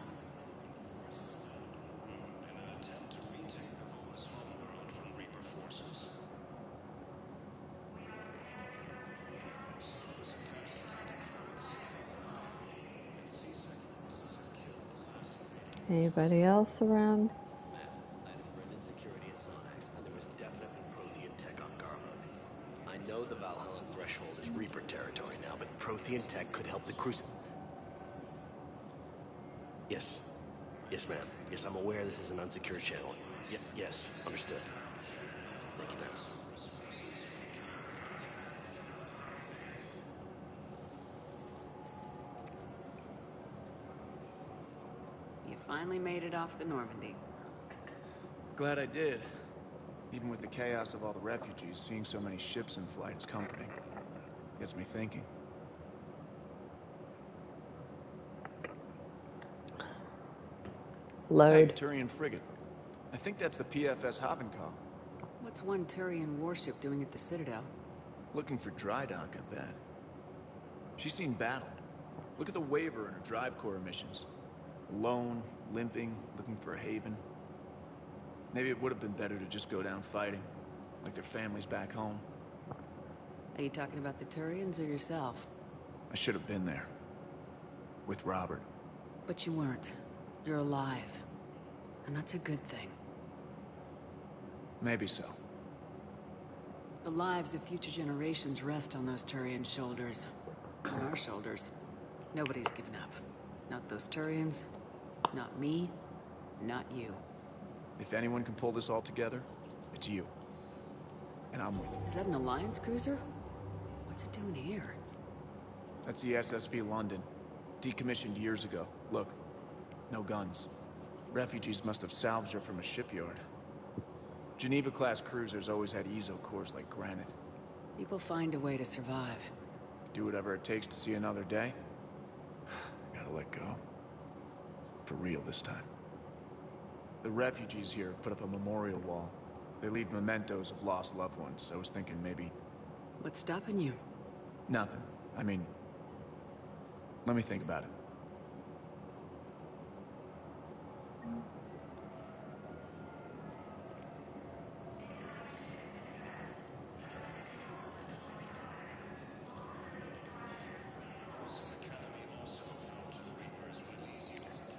Anybody else around? I had a friend in security at Sonax, and there was definitely Prothean tech on Garhook. I know the Valhalla threshold is Reaper territory now, but Prothean tech could help the Crucible. Yes. Yes, ma'am. Yes, I'm aware this is an unsecured channel. Yes, understood. Thank you, ma'am. You finally made it off the Normandy. Glad I did. Even with the chaos of all the refugees, seeing so many ships in flight is comforting. Gets me thinking. Load. Hey, Turian frigate. I think that's the PFS Havenkal. What's one Turian warship doing at the Citadel? Looking for dry dock, I bet. She's seen battle. Look at the waiver in her drive core emissions. Alone, limping, looking for a haven. Maybe it would have been better to just go down fighting, like their families back home. Are you talking about the Turians or yourself? I should have been there. With Robert. But you weren't. You're alive. And that's a good thing. Maybe so. The lives of future generations rest on those Turian shoulders. On our shoulders. Nobody's given up. Not those Turians. Not me. Not you. If anyone can pull this all together, it's you. And I'm with you. Is that an Alliance cruiser? What's it doing here? That's the SSV London. Decommissioned years ago. Look. No guns. Refugees must have salvaged her from a shipyard. Geneva-class cruisers always had Ezo cores like granite. People find a way to survive. Do whatever it takes to see another day. Gotta let go. For real this time. The refugees here put up a memorial wall. They leave mementos of lost loved ones. I was thinking maybe... What's stopping you? Nothing. I mean... Let me think about it.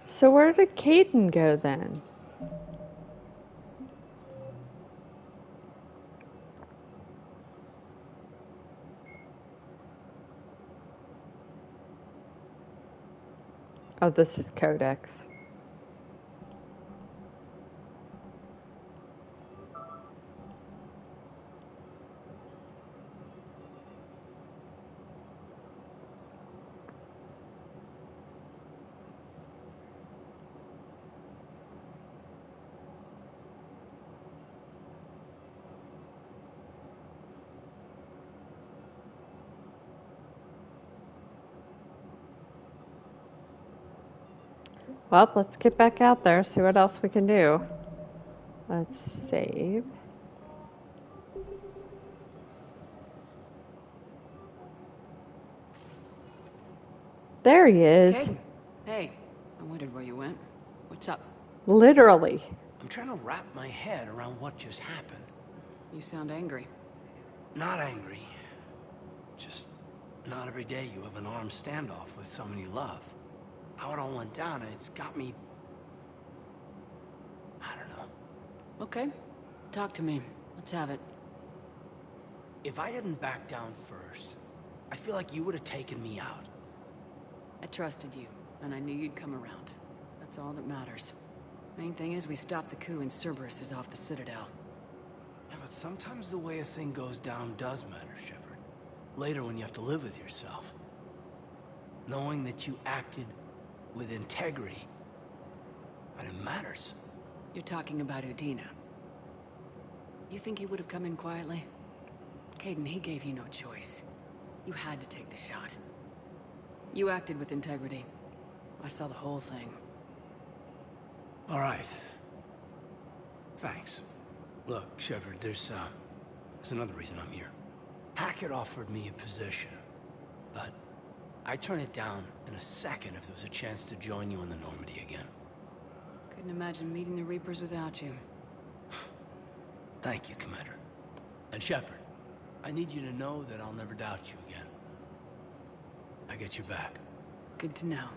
So where did Caden go then? Oh, this is Codex. Well, let's get back out there, see what else we can do. Let's save. There he is. Caden. Hey, I wondered where you went. What's up? Literally. I'm trying to wrap my head around what just happened. You sound angry. Not angry. Just not every day you have an armed standoff with someone you love. How it all went down, it's got me... I don't know. Okay. Talk to me. Let's have it. If I hadn't backed down first, I feel like you would have taken me out. I trusted you, and I knew you'd come around. That's all that matters. Main thing is we stopped the coup and Cerberus is off the Citadel. Yeah, but sometimes the way a thing goes down does matter, Shepard. Later when you have to live with yourself. Knowing that you acted with integrity, and it matters. You're talking about Udina. You think he would have come in quietly? Caden, he gave you no choice. You had to take the shot. You acted with integrity. I saw the whole thing. All right. Thanks. Look, Shepard, there's another reason I'm here. Hackett offered me a position, but I'd turn it down in a second if there was a chance to join you in the Normandy again. Couldn't imagine meeting the Reapers without you. Thank you, Commander. And Shepard, I need you to know that I'll never doubt you again. I get your back. Good to know.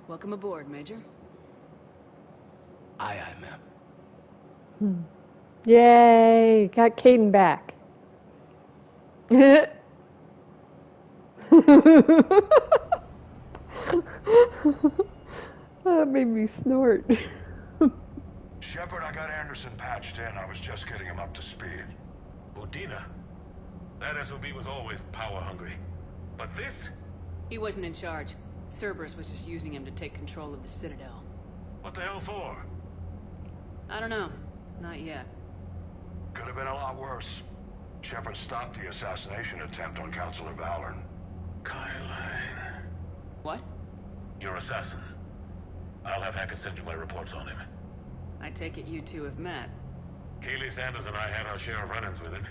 Welcome aboard, Major. Aye, aye, ma'am. Yay! Got Caden back. That made me snort. Shepard, I got Anderson patched in. I was just getting him up to speed. Udina? That SOB was always power-hungry. But this? He wasn't in charge. Cerberus was just using him to take control of the Citadel. What the hell for? I don't know. Not yet. Could have been a lot worse. Shepard stopped the assassination attempt on Councilor Valorn. Kyle. What? Your assassin. I'll have Hackett send you my reports on him. I take it you two have met. Keeley Sanders and I had our share of run-ins with him.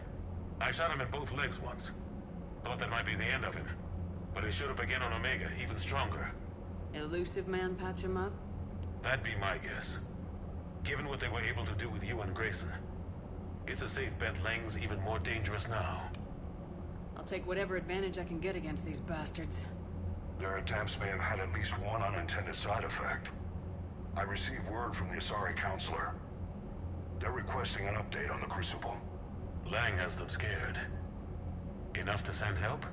I shot him in both legs once. Thought that might be the end of him. But he showed up again on Omega, even stronger. Elusive man patch him up? That'd be my guess. Given what they were able to do with you and Grayson. It's a safe bet Lang's even more dangerous now. I'll take whatever advantage I can get against these bastards. Their attempts may have had at least one unintended side effect. I received word from the Asari Counselor. They're requesting an update on the Crucible. Lang has them scared. Enough to send help?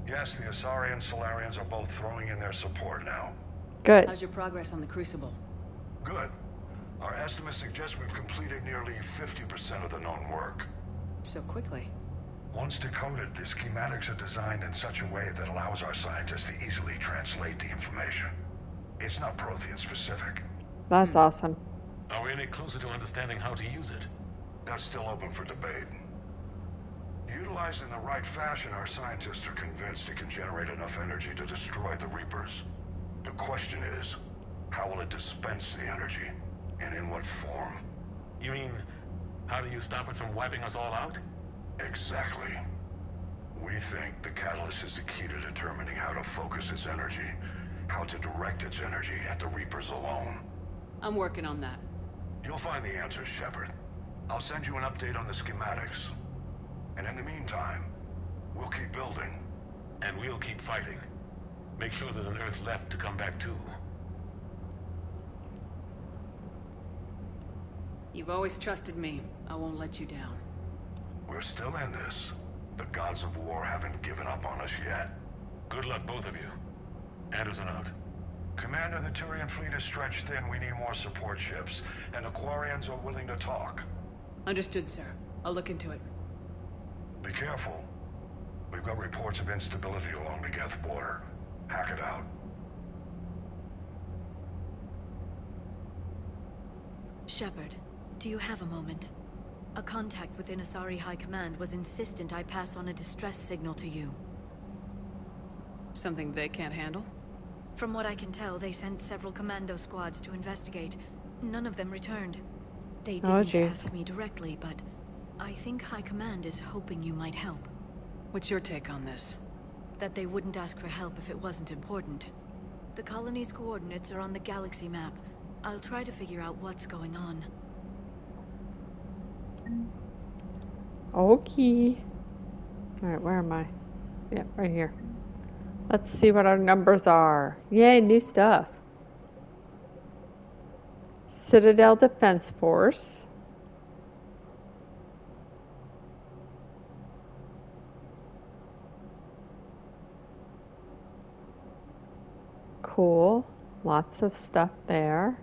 Yes, the Asari and Solarians are both throwing in their support now. Good. How's your progress on the Crucible? Good. Our estimates suggest we've completed nearly 50% of the known work. So quickly? Once decoded, the schematics are designed in such a way that allows our scientists to easily translate the information. It's not Prothean specific. That's awesome. Are we any closer to understanding how to use it? That's still open for debate. Utilized in the right fashion, our scientists are convinced it can generate enough energy to destroy the Reapers. The question is, how will it dispense the energy? And in what form? You mean, how do you stop it from wiping us all out? Exactly. We think the catalyst is the key to determining how to focus its energy, how to direct its energy at the Reapers alone. I'm working on that. You'll find the answers, Shepard. I'll send you an update on the schematics. And in the meantime, we'll keep building. And we'll keep fighting. Make sure there's an Earth left to come back to. You've always trusted me. I won't let you down. We're still in this. The gods of war haven't given up on us yet. Good luck, both of you. Anderson out. Commander, the Turian fleet is stretched thin. We need more support ships. And the Quarians are willing to talk. Understood, sir. I'll look into it. Be careful. We've got reports of instability along the Geth border. Hack it out. Shepard, do you have a moment? A contact within Asari High Command was insistent I pass on a distress signal to you. Something they can't handle? From what I can tell, they sent several commando squads to investigate. None of them returned. They didn't ask me directly, but I think High Command is hoping you might help. What's your take on this? That they wouldn't ask for help if it wasn't important. The colony's coordinates are on the galaxy map. I'll try to figure out what's going on. Okay. Alright, where am I? Yeah, right here. Let's see what our numbers are. Yay, new stuff. Citadel Defense Force. Cool. Lots of stuff there.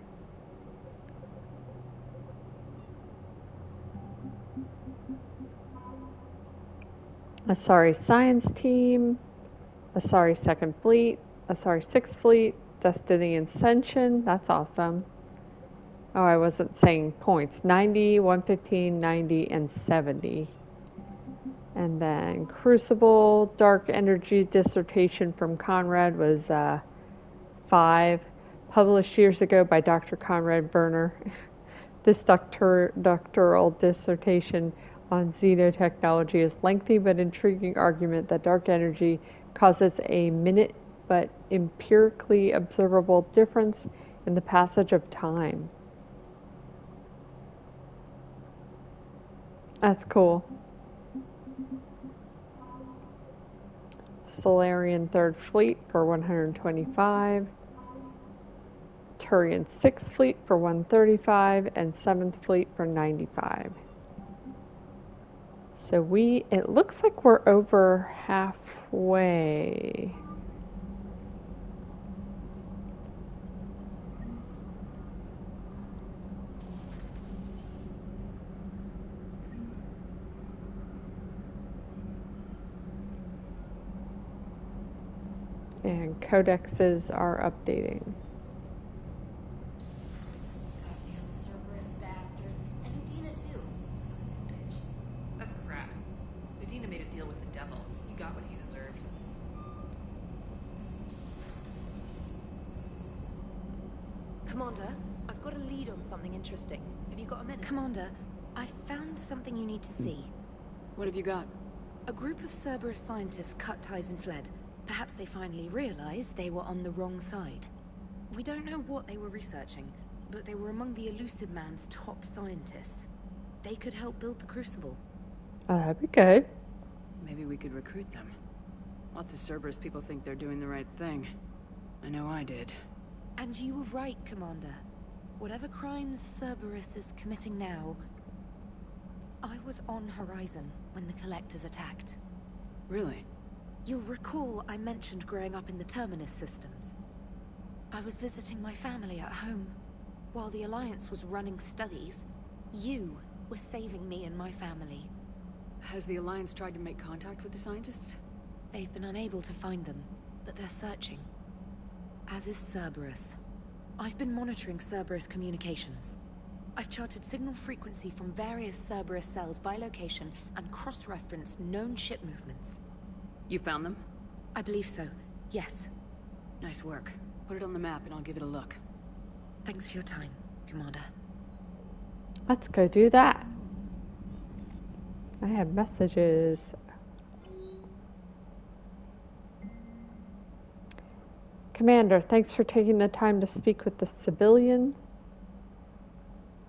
Asari Science Team. Asari 2nd Fleet. Asari 6th Fleet. Destiny Ascension. That's awesome. Oh, I wasn't saying points. 90, 115, 90, and 70. And then Crucible, Dark Energy Dissertation from Conrad was 5. Published years ago by Dr. Conrad Berner. This doctoral dissertation on xenotechnology is lengthy but intriguing argument that dark energy causes a minute but empirically observable difference in the passage of time. That's cool. Solarian 3rd Fleet for 125. Turian 6th Fleet for 135 and 7th Fleet for 95. So it looks like we're over halfway. And codexes are updating. Commander, I've got a lead on something interesting. Have you got a minute? Commander, I found something you need to see. What have you got? A group of Cerberus scientists cut ties and fled. Perhaps they finally realized they were on the wrong side. We don't know what they were researching, but they were among the Elusive Man's top scientists. They could help build the Crucible. Oh, that'd be good. Maybe we could recruit them. Lots of Cerberus people think they're doing the right thing. I know I did. And you were right, Commander. Whatever crimes Cerberus is committing now, I was on Horizon when the Collectors attacked. Really? You'll recall I mentioned growing up in the Terminus systems. I was visiting my family at home. While the Alliance was running studies, you were saving me and my family. Has the Alliance tried to make contact with the scientists? They've been unable to find them, but they're searching. As is Cerberus. I've been monitoring Cerberus communications. I've charted signal frequency from various Cerberus cells by location and cross-referenced known ship movements. You found them? I believe so, yes. Nice work. Put it on the map and I'll give it a look. Thanks for your time, Commander. Let's go do that. I have messages. Commander, thanks for taking the time to speak with the civilian.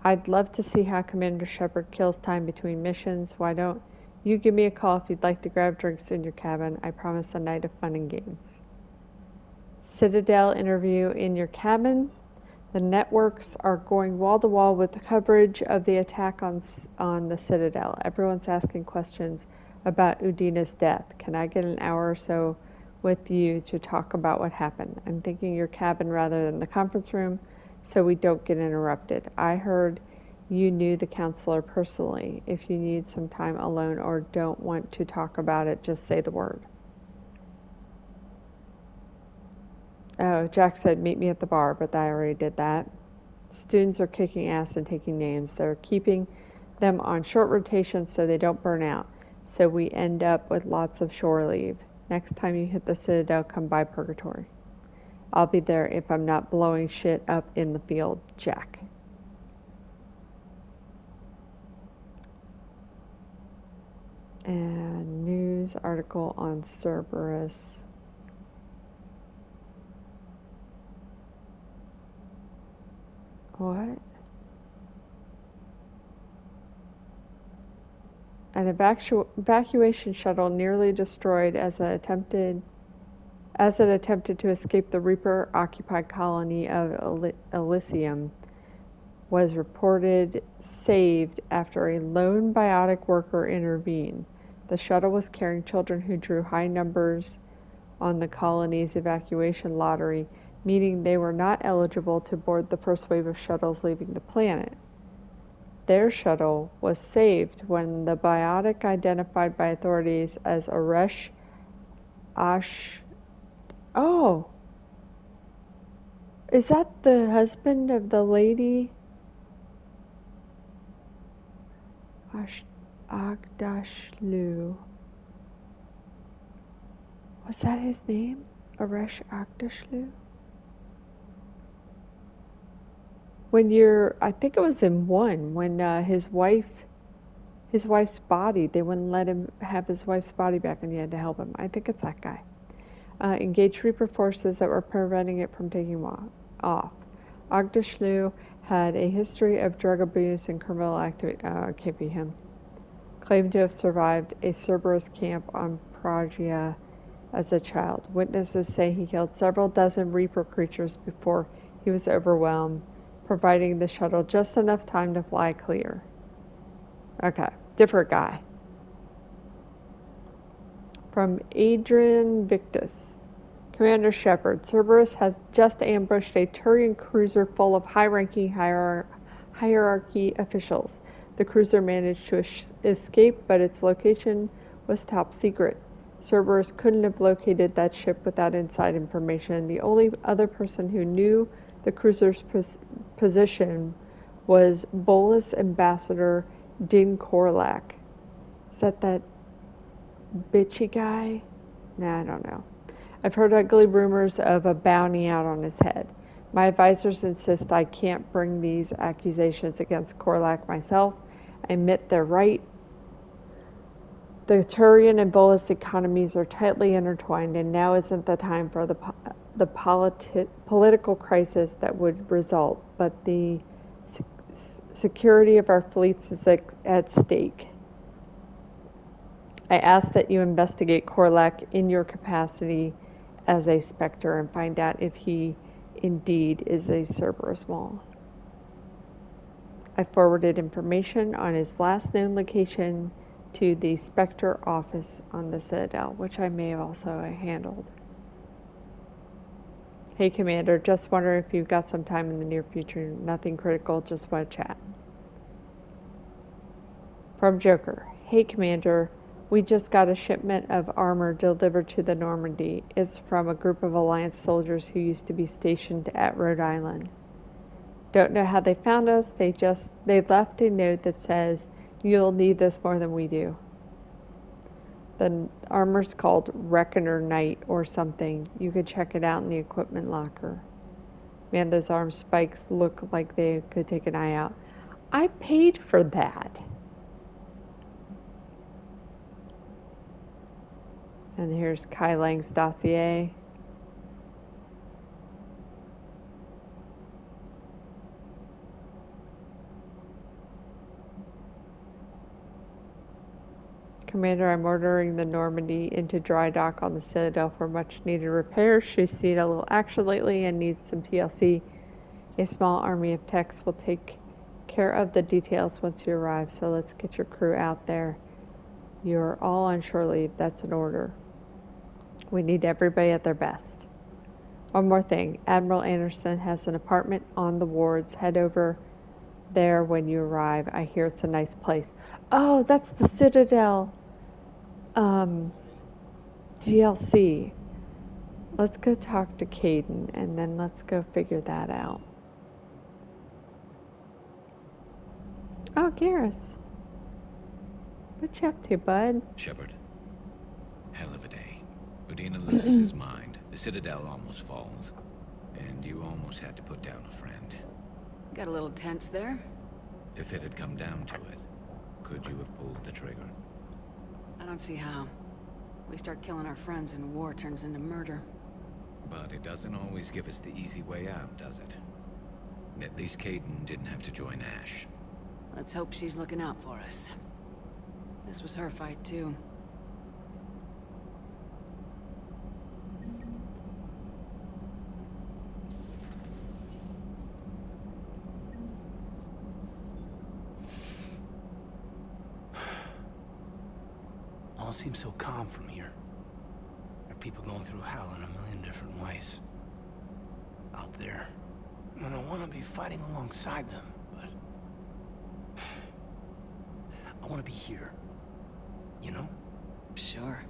I'd love to see how Commander Shepard kills time between missions. Why don't you give me a call if you'd like to grab drinks in your cabin? I promise a night of fun and games. Citadel interview in your cabin. The networks are going wall to wall with the coverage of the attack on the Citadel. Everyone's asking questions about Udina's death. Can I get an hour or so with you to talk about what happened? I'm thinking your cabin rather than the conference room so we don't get interrupted. I heard you knew the counselor personally. If you need some time alone or don't want to talk about it, just say the word. Oh, Jack said meet me at the bar, but I already did that. Students are kicking ass and taking names. They're keeping them on short rotation so they don't burn out. So we end up with lots of shore leave. Next time you hit the Citadel, come by Purgatory. I'll be there if I'm not blowing shit up in the field, Jack. And news article on Cerberus. What? An evacuation shuttle nearly destroyed as it attempted to escape the Reaper-occupied colony of Elysium was reported saved after a lone biotic worker intervened. The shuttle was carrying children who drew high numbers on the colony's evacuation lottery, meaning they were not eligible to board the first wave of shuttles leaving the planet. Their shuttle was saved when the biotic identified by authorities as Aresh Oh! Is that the husband of the lady? Agdashlu. Was that his name? Aresh Agdashlu? I think it was in 1, when his wife's body, they wouldn't let him have his wife's body back and he had to help him. I think it's that guy. Engaged Reaper forces that were preventing it from taking off. Agdashlu had a history of drug abuse and criminal activity. It can't be him. Claimed to have survived a Cerberus camp on Pragia as a child. Witnesses say he killed several dozen Reaper creatures before he was overwhelmed, providing the shuttle just enough time to fly clear. Okay, different guy. From Adrian Victus. Commander Shepard, Cerberus has just ambushed a Turian cruiser full of high-ranking hierarchy officials. The cruiser managed to escape, but its location was top secret. Cerberus couldn't have located that ship without inside information. The only other person who knew the cruiser's position was Bolus Ambassador Din Korlak. Is that bitchy guy? Nah, I don't know. I've heard ugly rumors of a bounty out on his head. My advisors insist I can't bring these accusations against Korlak myself. I admit they're right. The Turian and Bolus economies are tightly intertwined, and now isn't the time for the political crisis that would result, but the security of our fleets is at stake. I ask that you investigate Korlak in your capacity as a Spectre and find out if he indeed is a Cerberus Maw. I forwarded information on his last known location to the Spectre office on the Citadel, which I may have also handled. Hey Commander, just wondering if you've got some time in the near future. Nothing critical, just want to chat. From Joker. Hey Commander, we just got a shipment of armor delivered to the Normandy. It's from a group of Alliance soldiers who used to be stationed at Rhode Island. Don't know how they found us. They left a note that says, "You'll need this more than we do." The armor's called Reckoner Knight or something. You could check it out in the equipment locker. Man, those arm spikes look like they could take an eye out. I paid for that. And here's Kai Lang's dossier. Commander, I'm ordering the Normandy into dry dock on the Citadel for much needed repairs. She's seen a little action lately and needs some TLC. A small army of techs will take care of the details once you arrive, so let's get your crew out there. You're all on shore leave. That's an order. We need everybody at their best. One more thing. Admiral Anderson has an apartment on the wards. Head over there when you arrive. I hear it's a nice place. Oh, that's the Citadel DLC. Let's go talk to Caden and then let's go figure that out. Oh, Garrus. What you up to, bud? Shepard. Hell of a day. Udina loses his mind. The Citadel almost falls. And you almost had to put down a friend. Got a little tense there. If it had come down to it, could you have pulled the trigger? I don't see how. We start killing our friends and war turns into murder. But it doesn't always give us the easy way out, does it? At least Kaidan didn't have to join Ash. Let's hope she's looking out for us. This was her fight, too. All seems so calm from here. There are people going through hell in a million different ways. Out there. And I want to be fighting alongside them, but... I want to be here. You know? Sure.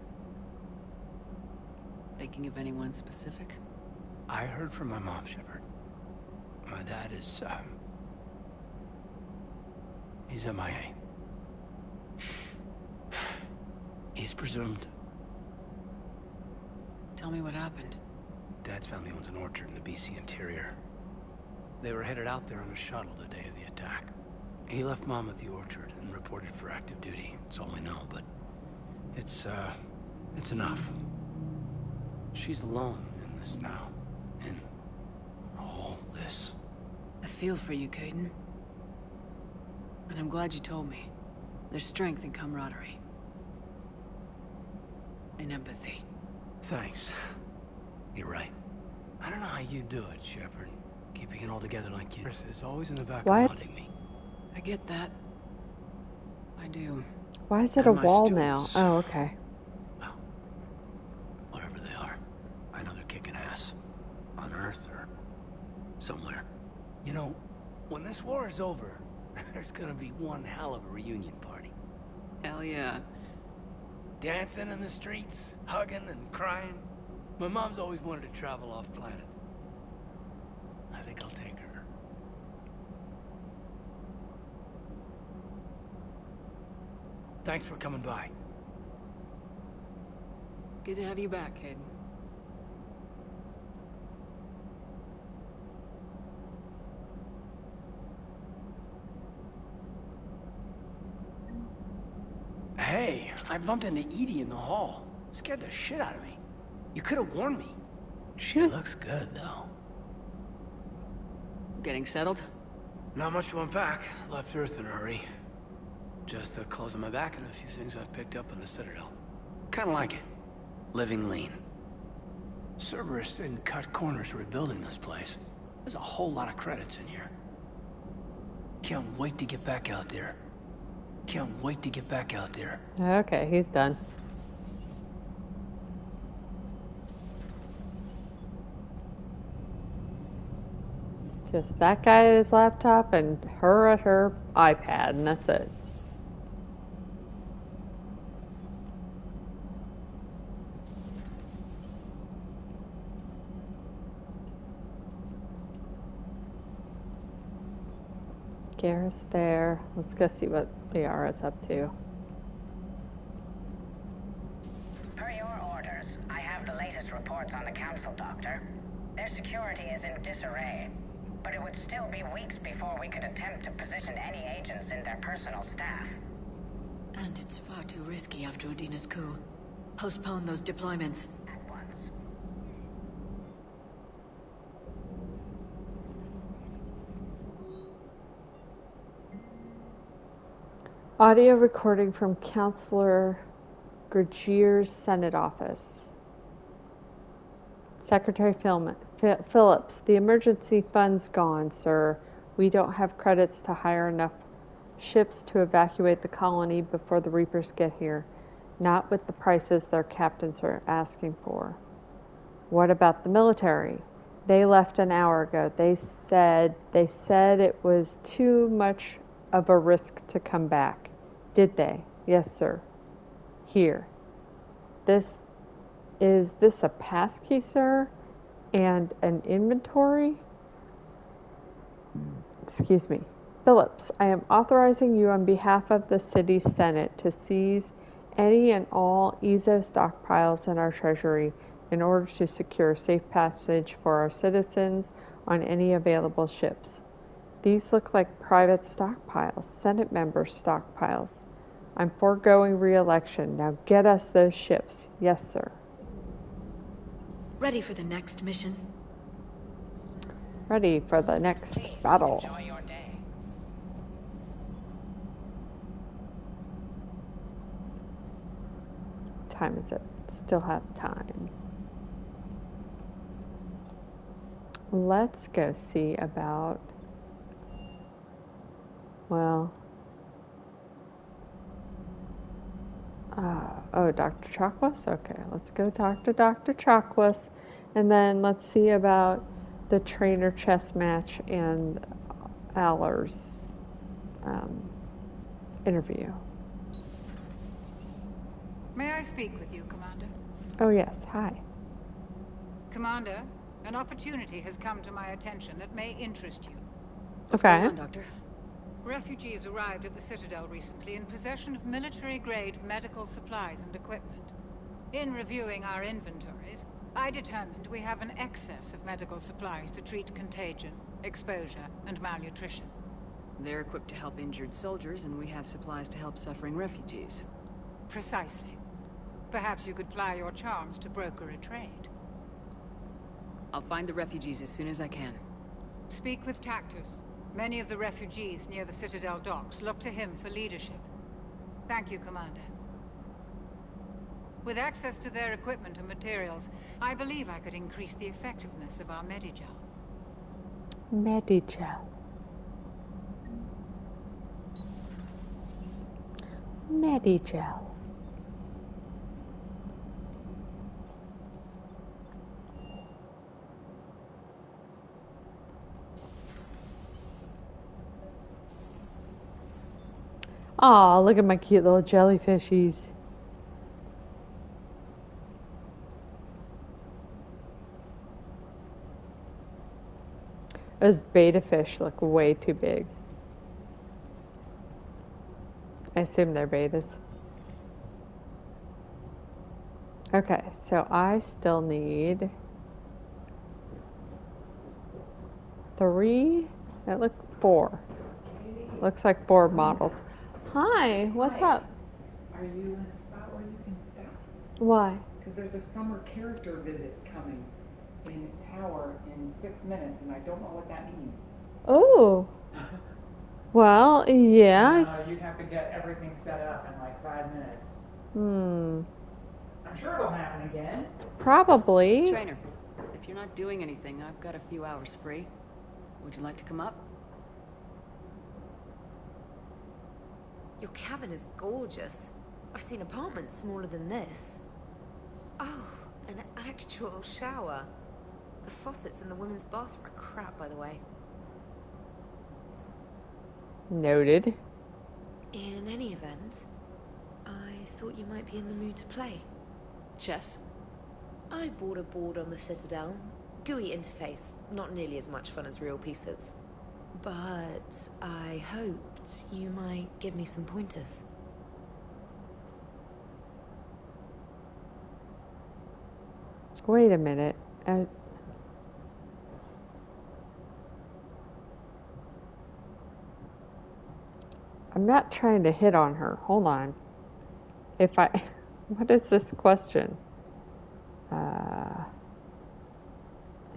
Thinking of anyone specific? I heard from my mom, Shepard. My dad is, he's MIA. He's presumed. Tell me what happened. Dad's family owns an orchard in the BC interior. They were headed out there on a shuttle the day of the attack. He left Mom at the orchard and reported for active duty. That's all we know, but it's enough. She's alone in this now. In all this. I feel for you, Kaidan. And I'm glad you told me. There's strength in camaraderie. And empathy. Thanks. You're right. I don't know how you do it, Shepard. Keeping it all together like you. Is always in the back of haunting me. I get that. I do. Why is it a wall now? Oh, okay. Well, whatever they are, I know they're kicking ass. On Earth or somewhere. You know, when this war is over, there's gonna be one hell of a reunion party. Hell yeah. Dancing in the streets, hugging and crying. My mom's always wanted to travel off planet. I think I'll take her. Thanks for coming by. Good to have you back, Kaidan. Hey, I bumped into Edie in the hall. Scared the shit out of me. You could have warned me. She looks good, though. Getting settled? Not much to unpack. Left Earth in a hurry. Just the clothes on my back and a few things I've picked up in the Citadel. Kinda like it. Living lean. Cerberus didn't cut corners rebuilding this place. There's a whole lot of credits in here. Can't wait to get back out there. Can't wait to get back out there. Okay, he's done. Just that guy at his laptop and her at her iPad, and that's it. Garrett's there. Let's go see what Liara's up to. Per your orders, I have the latest reports on the Council, Doctor. Their security is in disarray, but it would still be weeks before we could attempt to position any agents in their personal staff. And it's far too risky after Udina's coup. Postpone those deployments. At once. Audio recording from Councillor Gregier's Senate office. Secretary Phillips, the emergency fund's gone, sir. We don't have credits to hire enough ships to evacuate the colony before the Reapers get here. Not with the prices their captains are asking for. What about the military? They left an hour ago. They said it was too much of a risk to come back. Did they? Yes, sir. Here. Is this a passkey, sir? And an inventory? Excuse me. Phillips, I am authorizing you on behalf of the city senate to seize any and all EZO stockpiles in our treasury in order to secure safe passage for our citizens on any available ships. These look like private stockpiles, Senate members' stockpiles. I'm foregoing re-election. Now get us those ships. Yes, sir. Ready for the next mission? Ready for the next battle. Enjoy your day. Time is it? Still have time. Let's go see about, well, oh, Dr. Chakwas? Okay, let's go talk to Dr. Chakwas, and then let's see about the trainer chess match and Aller's interview. May I speak with you, Commander? Oh yes, hi. Commander, an opportunity has come to my attention that may interest you. What's going on, Doctor? Refugees arrived at the Citadel recently in possession of military-grade medical supplies and equipment. In reviewing our inventories, I determined we have an excess of medical supplies to treat contagion, exposure, and malnutrition. They're equipped to help injured soldiers, and we have supplies to help suffering refugees. Precisely. Perhaps you could ply your charms to broker a trade. I'll find the refugees as soon as I can. Speak with Tactus. Many of the refugees near the Citadel docks look to him for leadership. Thank you, Commander. With access to their equipment and materials, I believe I could increase the effectiveness of our Medigel. Medigel. Medigel. Aw, look at my cute little jellyfishies. Those beta fish look way too big. I assume they're betas. Okay, so I still need 3, that look 4. Looks like 4 models. Hi, what's up? Are you in a spot where you can stop? Why? Because there's a summer character visit coming in Tower in 6 minutes, and I don't know what that means. Oh. Well, yeah. You'd have to get everything set up in like 5 minutes. I'm sure it'll happen again. Probably. Trainer, if you're not doing anything, I've got a few hours free. Would you like to come up? Your cabin is gorgeous. I've seen apartments smaller than this. Oh, an actual shower. The faucets in the women's bathroom are crap, by the way. Noted. In any event, I thought you might be in the mood to play. Chess? I bought a board on the Citadel. GUI interface, not nearly as much fun as real pieces. But I hoped you might give me some pointers. Wait a minute. I'm not trying to hit on her. Hold on. If I... What is this question?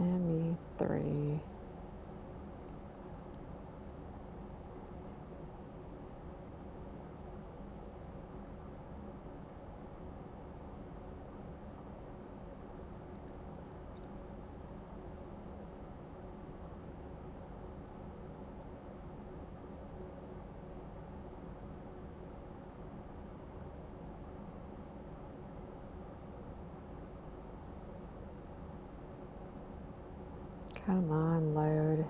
ME3... Come on, load.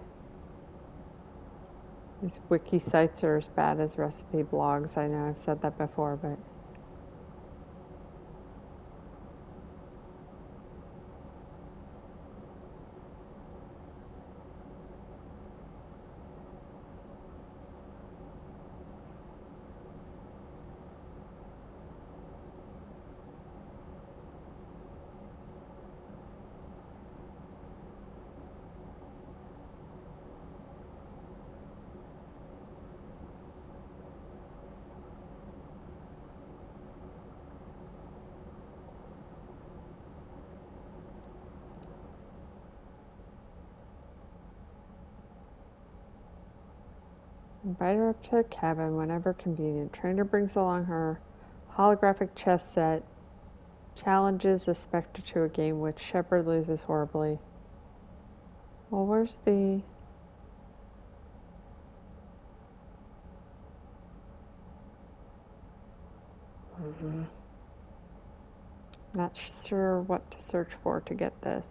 These wiki sites are as bad as recipe blogs. I know I've said that before, but... Invite her up to the cabin whenever convenient. Trainer brings along her holographic chess set. Challenges the Spectre to a game which Shepard loses horribly. Well, where's the... Not sure what to search for to get this.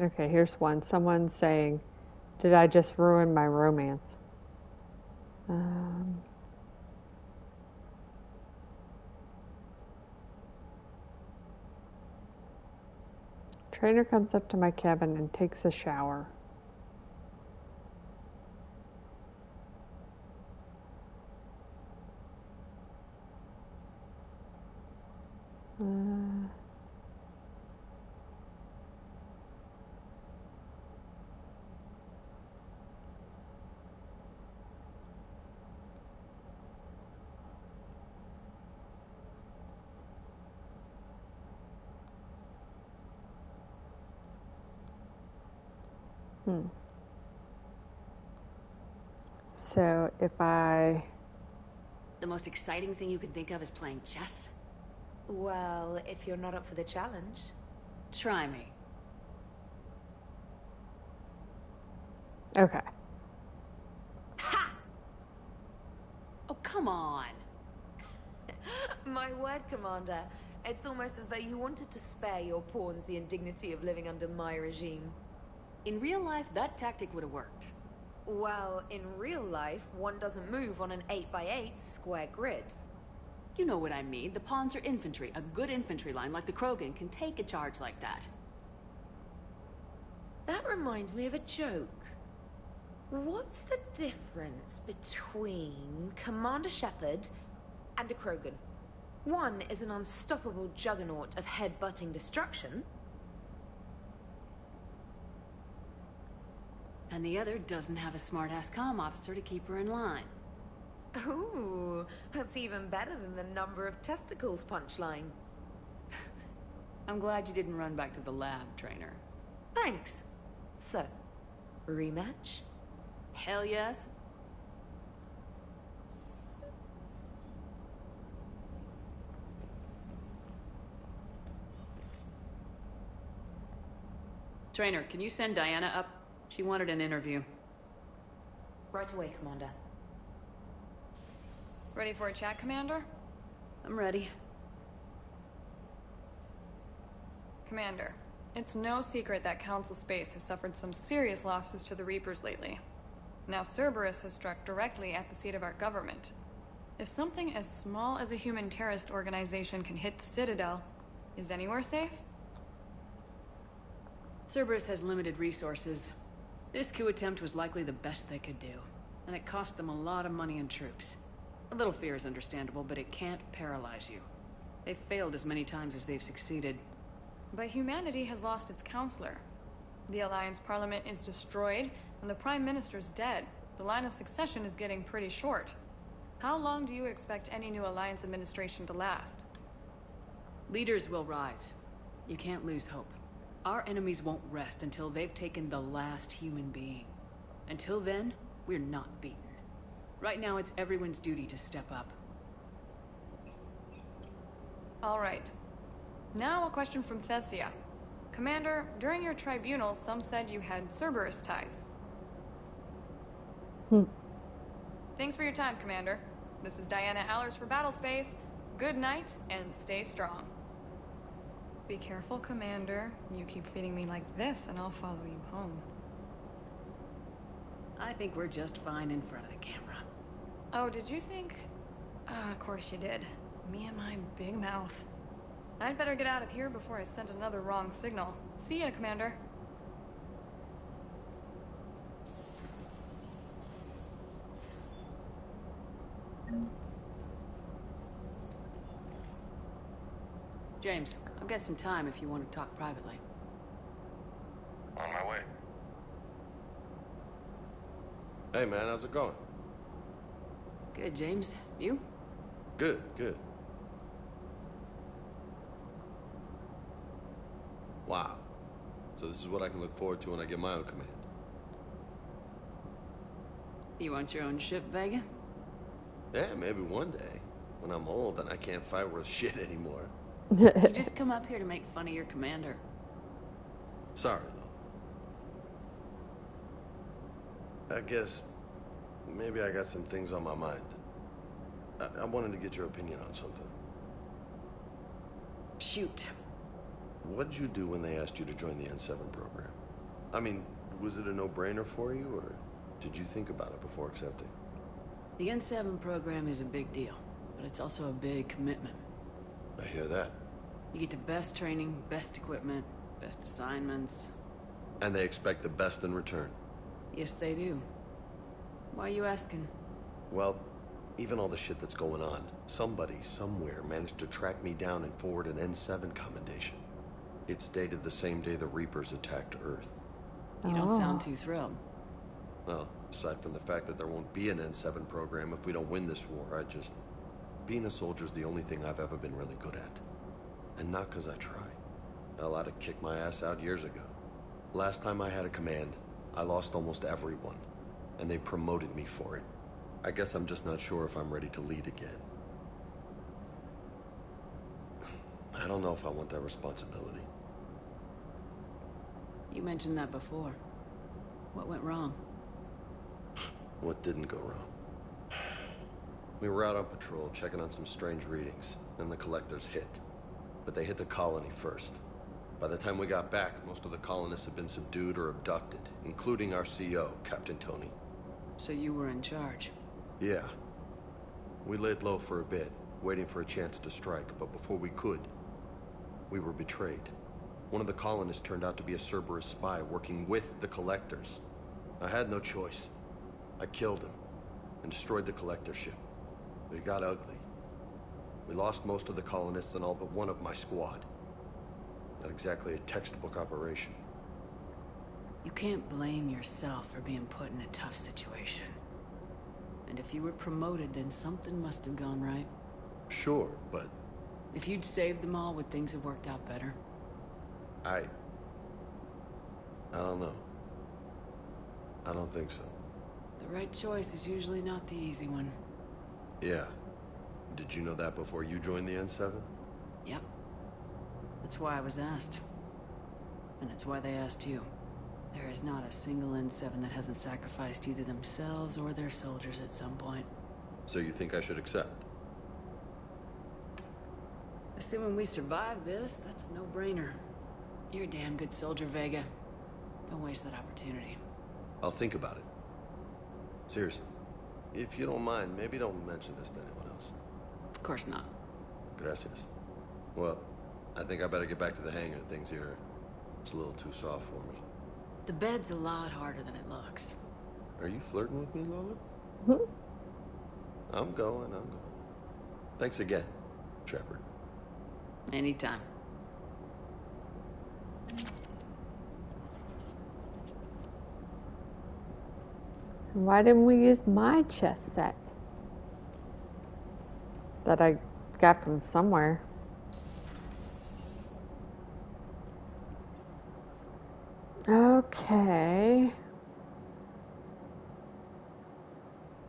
Okay, here's one. Someone's saying, did I just ruin my romance? Trainer comes up to my cabin and takes a shower. So if I... The most exciting thing you can think of is playing chess? Well, if you're not up for the challenge. Try me. Okay. Ha! Oh, come on. My word, Commander. It's almost as though you wanted to spare your pawns the indignity of living under my regime. In real life, that tactic would have worked. Well, in real life, one doesn't move on an 8x8 square grid. You know what I mean. The pawns are infantry. A good infantry line like the Krogan can take a charge like that. That reminds me of a joke. What's the difference between Commander Shepard and a Krogan? One is an unstoppable juggernaut of head-butting destruction. And the other doesn't have a smart-ass comm officer to keep her in line. Ooh, that's even better than the number of testicles punchline. I'm glad you didn't run back to the lab, Trainer. Thanks. So, rematch? Hell yes. Trainer, can you send Diana up? She wanted an interview. Right away, Commander. Ready for a chat, Commander? I'm ready. Commander, it's no secret that Council Space has suffered some serious losses to the Reapers lately. Now Cerberus has struck directly at the seat of our government. If something as small as a human terrorist organization can hit the Citadel, is anywhere safe? Cerberus has limited resources. This coup attempt was likely the best they could do, and it cost them a lot of money and troops. A little fear is understandable, but it can't paralyze you. They've failed as many times as they've succeeded. But humanity has lost its counselor. The Alliance Parliament is destroyed, and the Prime Minister's dead. The line of succession is getting pretty short. How long do you expect any new Alliance administration to last? Leaders will rise. You can't lose hope. Our enemies won't rest until they've taken the last human being. Until then, we're not beaten. Right now, it's everyone's duty to step up. All right. Now a question from Thessia. Commander, during your tribunal, some said you had Cerberus ties. Thanks for your time, Commander. This is Diana Allers for Battlespace. Good night, and stay strong. Be careful, Commander. You keep feeding me like this, and I'll follow you home. I think we're just fine in front of the camera. Oh, did you think? Of course you did. Me and my big mouth. I'd better get out of here before I send another wrong signal. See ya, Commander. James, I've got some time if you want to talk privately. On my way. Hey man, how's it going? Good, James. You? Good, good. Wow. So this is what I can look forward to when I get my own command. You want your own ship, Vega? Yeah, maybe one day. When I'm old and I can't fight worth shit anymore. You just come up here to make fun of your commander. Sorry, though. I guess maybe I got some things on my mind. I wanted to get your opinion on something. Shoot. What did you do when they asked you to join the N7 program? I mean, was it a no-brainer for you, or did you think about it before accepting? The N7 program is a big deal, but it's also a big commitment. I hear that. You get the best training, best equipment, best assignments. And they expect the best in return. Yes, they do. Why are you asking? Well, even all the shit that's going on, somebody somewhere managed to track me down and forward an N7 commendation. It's dated the same day the Reapers attacked Earth. You don't sound too thrilled. Well, aside from the fact that there won't be an N7 program if we don't win this war, being a soldier's the only thing I've ever been really good at. And not because I try. Hell, I'd have kicked my ass out years ago. Last time I had a command, I lost almost everyone. And they promoted me for it. I guess I'm just not sure if I'm ready to lead again. I don't know if I want that responsibility. You mentioned that before. What went wrong? What didn't go wrong? We were out on patrol, checking on some strange readings. Then the collectors hit. But they hit the colony first. By the time we got back, most of the colonists had been subdued or abducted, including our CO, Captain Tony. So you were in charge? Yeah. We laid low for a bit, waiting for a chance to strike, but before we could, we were betrayed. One of the colonists turned out to be a Cerberus spy working with the collectors. I had no choice. I killed him and destroyed the collector ship. But it got ugly. We lost most of the colonists and all but one of my squad. Not exactly a textbook operation. You can't blame yourself for being put in a tough situation. And if you were promoted, then something must have gone right. Sure, but... If you'd saved them all, would things have worked out better? I don't know. I don't think so. The right choice is usually not the easy one. Yeah. Did you know that before you joined the N7? Yep. That's why I was asked. And it's why they asked you. There is not a single N7 that hasn't sacrificed either themselves or their soldiers at some point. So you think I should accept? Assuming we survive this, that's a no-brainer. You're a damn good soldier, Vega. Don't waste that opportunity. I'll think about it. Seriously. If you don't mind, maybe don't mention this to anyone else. Of course not. Gracias. Well, I think I better get back to the hangar. Things here, it's a little too soft for me. The bed's a lot harder than it looks. Are you flirting with me, Lola? I'm going. Thanks again, Shepard. Anytime. Why didn't we use my chess set that I got from somewhere? Okay.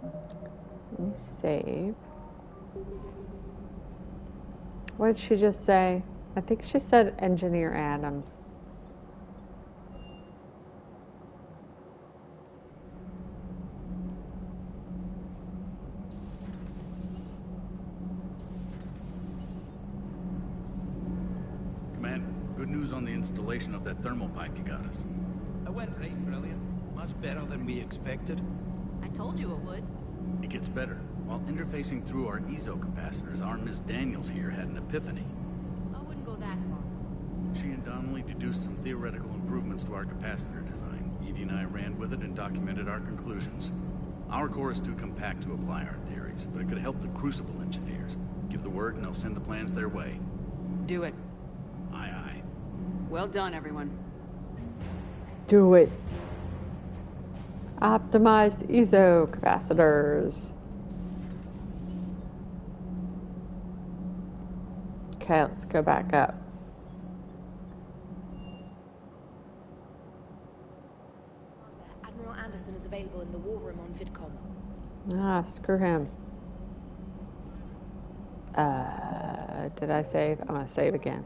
Let me save. What did she just say? I think she said Engineer Adams. Commander, good news on the installation of that thermal pipe you got us. It went great, brilliant. Much better than we expected. I told you it would. It gets better. While interfacing through our ESO capacitors, our Miss Daniels here had an epiphany. I wouldn't go that far. She and Donnelly deduced some theoretical improvements to our capacitor design. Edie and I ran with it and documented our conclusions. Our core is too compact to apply our theories, but it could help the Crucible engineers. Give the word and they'll send the plans their way. Do it. Aye, aye. Well done, everyone. Do it. Optimized ESO capacitors. Okay, let's go back up. Admiral Anderson is available in the war room on VidCom. Ah, screw him. Did I save? I'm gonna save again.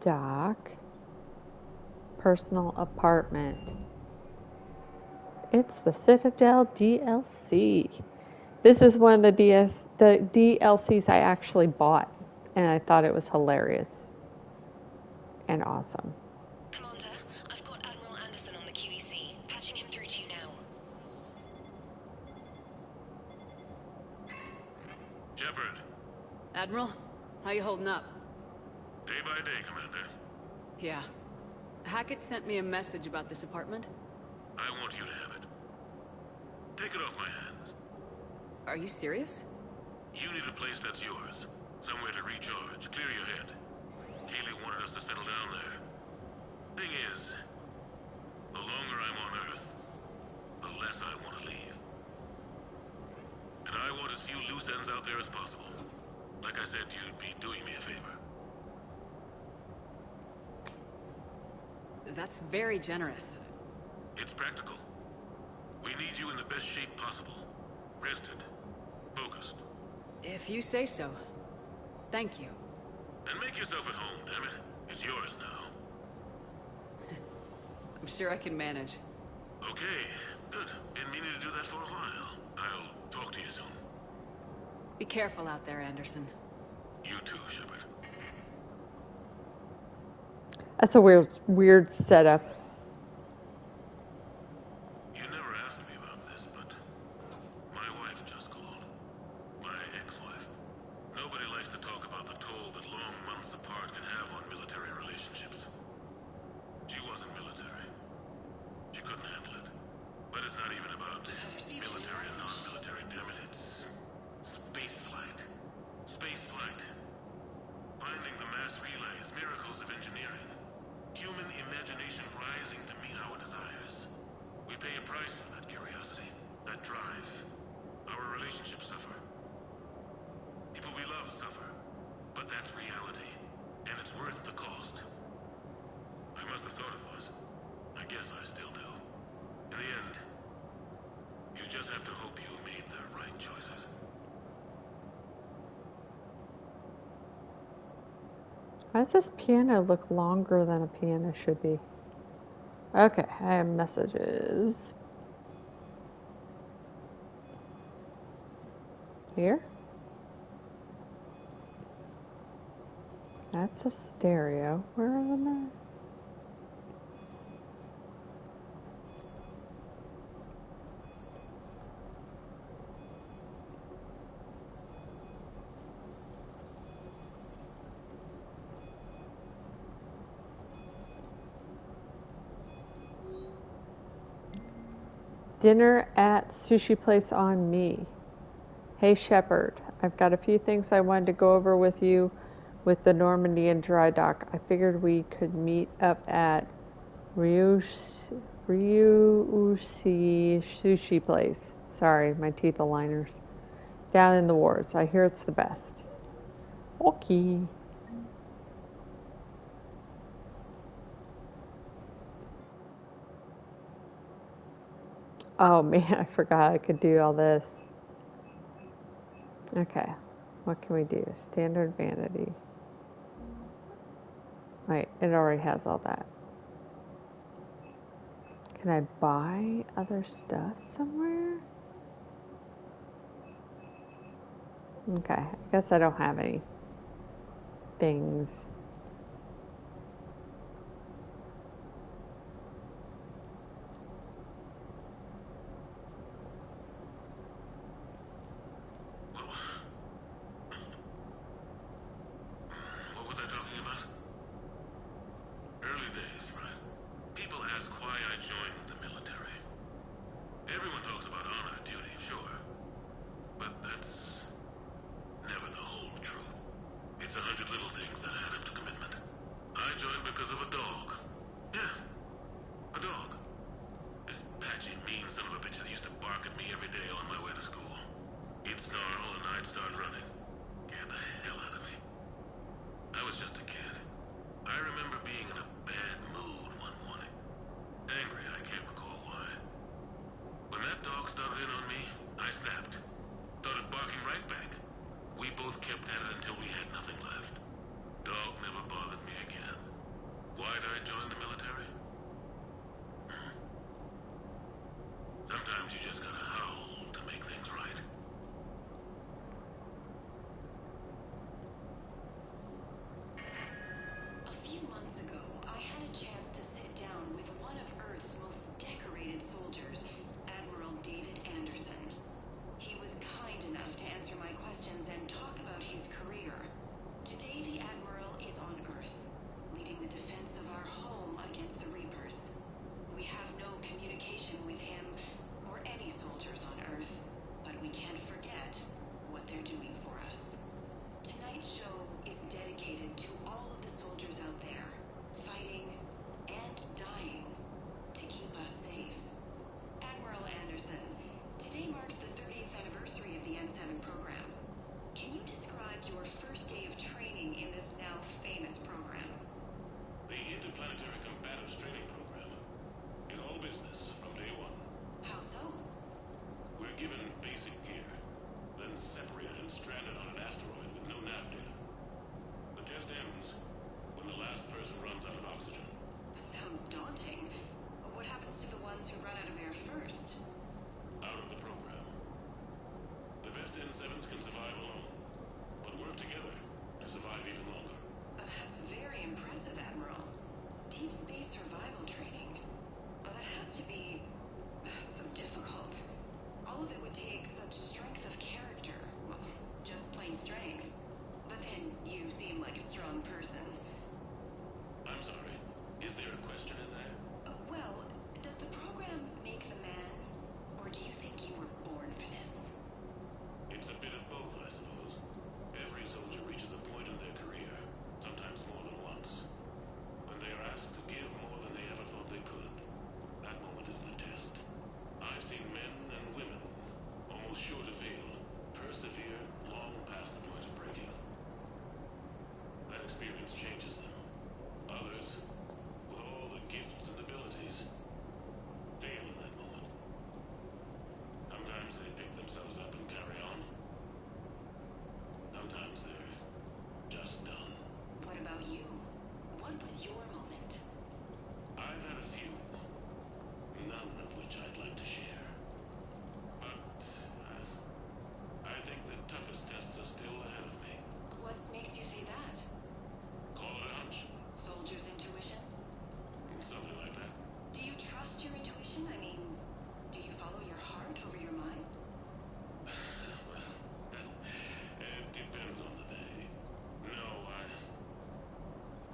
Doc. Personal apartment. It's the Citadel DLC. This is one of the DLCs I actually bought, and I thought it was hilarious and awesome. Commander, I've got Admiral Anderson on the QEC. Patching him through to you now. Shepard. Admiral, how you holding up? Day by day, Commander. Yeah. Hackett sent me a message about this apartment. I want you to have it. Take it off my hands. Are you serious? You need a place that's yours. Somewhere to recharge, clear your head. Haley wanted us to settle down there. Thing is, the longer I'm on Earth, the less I want to leave. And I want as few loose ends out there as possible. Like I said, you'd be doing me a favor. That's very generous. It's practical. We need you in the best shape possible. Rested. Focused. If you say so. Thank you. And make yourself at home, damn it. It's yours now. I'm sure I can manage. Okay, good. Been meaning to do that for a while. I'll talk to you soon. Be careful out there, Anderson. You too, Shepard. That's a weird setup. You never asked me about this, but my wife just called. My ex-wife. Nobody likes to talk about the toll that long months apart can have on military relationships. She wasn't military. She couldn't handle it. But it's not even about military and non-military, damn it. It's spaceflight. Spaceflight. Finding the mass relays, miracles of engineering. Human imagination rising to meet our desires. We pay a price for that curiosity, that drive. Our relationships suffer. People we love suffer. But that's reality. And it's worth the cost. I must have thought it was. I guess I still do. In the end, you just have to hope you made the right choices. Why does this piano look longer than a piano should be? Okay, I have messages. Here? That's a stereo. Where are they? Dinner at sushi place on me. Hey Shepard, I've got a few things I wanted to go over with you with the Normandy and dry dock. I figured we could meet up at Ryushi sushi place. Sorry, my teeth aligners. Down in the wards. I hear it's the best. Okay. Oh man, I forgot I could do all this. Okay, what can we do? Standard vanity. Wait, it already has all that. Can I buy other stuff somewhere? Okay, I guess I don't have any things. What was I talking about? Early days, right? People ask why I joined the military. I'd start running. Scared the hell out of me. I was just a kid. I remember being in a bad mood one morning. Angry, I can't recall why. When that dog started in on me, I snapped. Started barking right back. We both kept at it until we had nothing left. Dog never bothered me again. Why'd I join the military? Sometimes you just gotta howl to make things right. A few months ago, I had a chance to sit down with one of Earth's most decorated soldiers, Admiral David Anderson. He was kind enough to answer my questions and talk about his career. Today, the Admiral is on Earth, leading the defense of our home against the Reapers. We have no communication with him or any soldiers on Earth, but we can't forget what they're doing for us. Tonight's show is dedicated to all of the soldiers out there, fighting and dying to keep us safe. Admiral Anderson, today marks the 30th anniversary of the N7 program. Can you describe your first day of training in this now famous program? The Interplanetary Combatives Training Program is all business from day one. How so? We're given basic gear, then separated and stranded on an asteroid with no nav data. The test ends when the last person runs out of oxygen. Sounds daunting. What happens to the ones who run out of air first? Out of the program. The best N7s can survive alone, but work together to survive even longer. That's very impressive, Admiral. Deep space survival training. That has to be so difficult. All of it would take such strength of character. Well, just plain strength. But then you seem like a strong person. I'm sorry. Is there a question in there? Well, does the program make the man, or do you think you were born for this? It's a bit of both, I suppose. Every soldier reaches a point in their career, sometimes more than once, when they are asked to give more than they ever thought they could. That moment is the test. I've seen men and women, almost sure to fail, persevere long past the point of breaking. That experience changes them. Others, with all the gifts and abilities, fail in that moment. Sometimes they pick themselves up and carry on. Sometimes they're just done. What about you? What was your moment? I've had a few, none of which I'd like to share. But I think the toughest tests are still ahead of me. What makes you say that? Call it a hunch. Soldier's intuition? Something like that. Do you trust your intuition? I mean, do you follow your heart over your mind? Well, it depends on the day. No,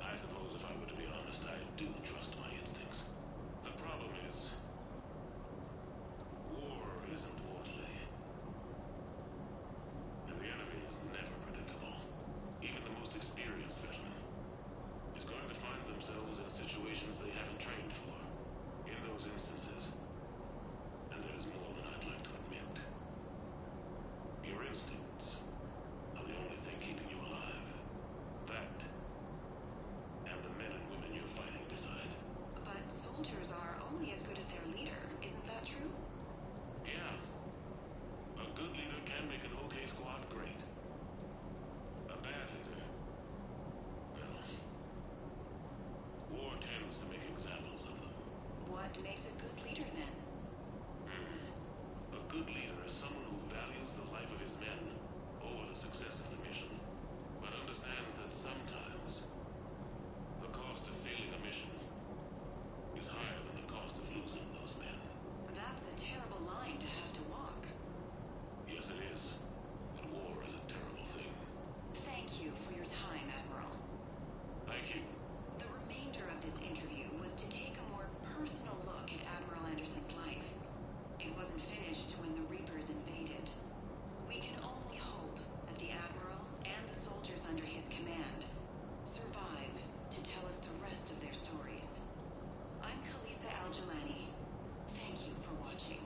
I suppose if I were to be honest, I do trust my instincts. The problem is, war isn't orderly. And the enemy is never predictable. Even the most experienced veteran is going to find themselves in situations they haven't trained for. In those instances, and there's more than I'd like to admit, your instincts are the only thing keeping you alive. That, and the men and women you're fighting decide. But soldiers are only as good as their leader. Isn't that true? Yeah. A good leader can make an okay squad great. A bad leader, well, war tends to make examples of them. What makes a good leader then? A good leader is someone who values the life of his men over the success of the mission, but understands that sometimes the cost of failing a mission is higher than the cost of losing those men. That's a terrible line to have to walk. Yes, it is. But war is a terrible thing. Thank you for your time, Admiral. Thank you. The remainder of this interview was to take a more personal look at Admiral Anderson's life. It wasn't finished when the Reapers invaded. We can only hope that the Admiral and the soldiers under his command survive to tell us the rest of their stories. I'm Khaleesa Al-Jilani. Thank you for watching.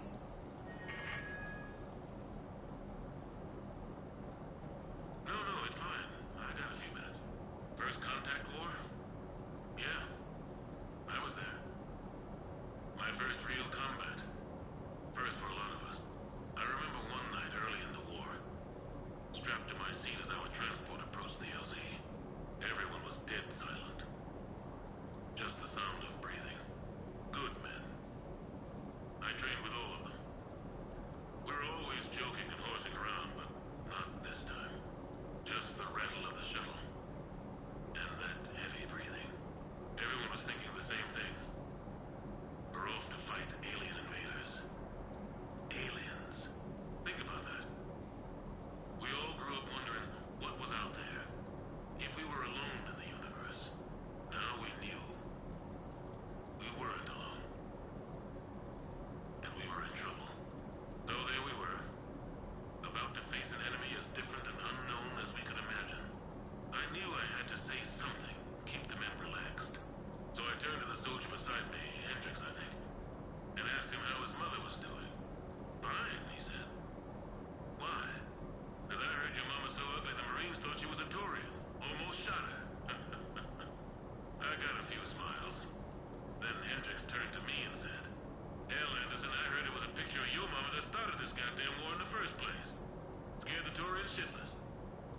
shitless.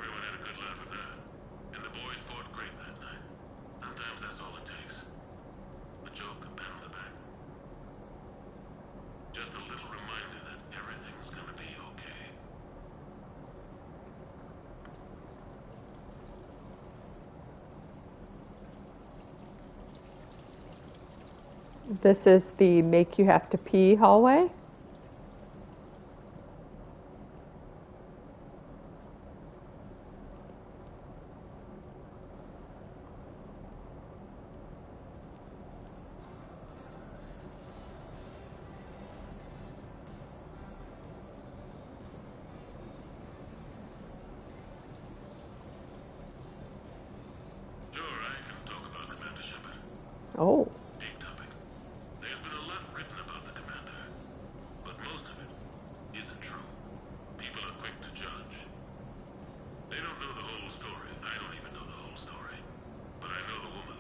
Everyone had a good laugh at that. And the boys fought great that night. Sometimes that's all it takes. A joke, a pat on the back. Just a little reminder that everything's gonna be okay. This is the make you have to pee hallway. Oh. Big topic. There's been a lot written about the commander, but most of it isn't true. People are quick to judge. They don't know the whole story. I don't even know the whole story. But I know the woman.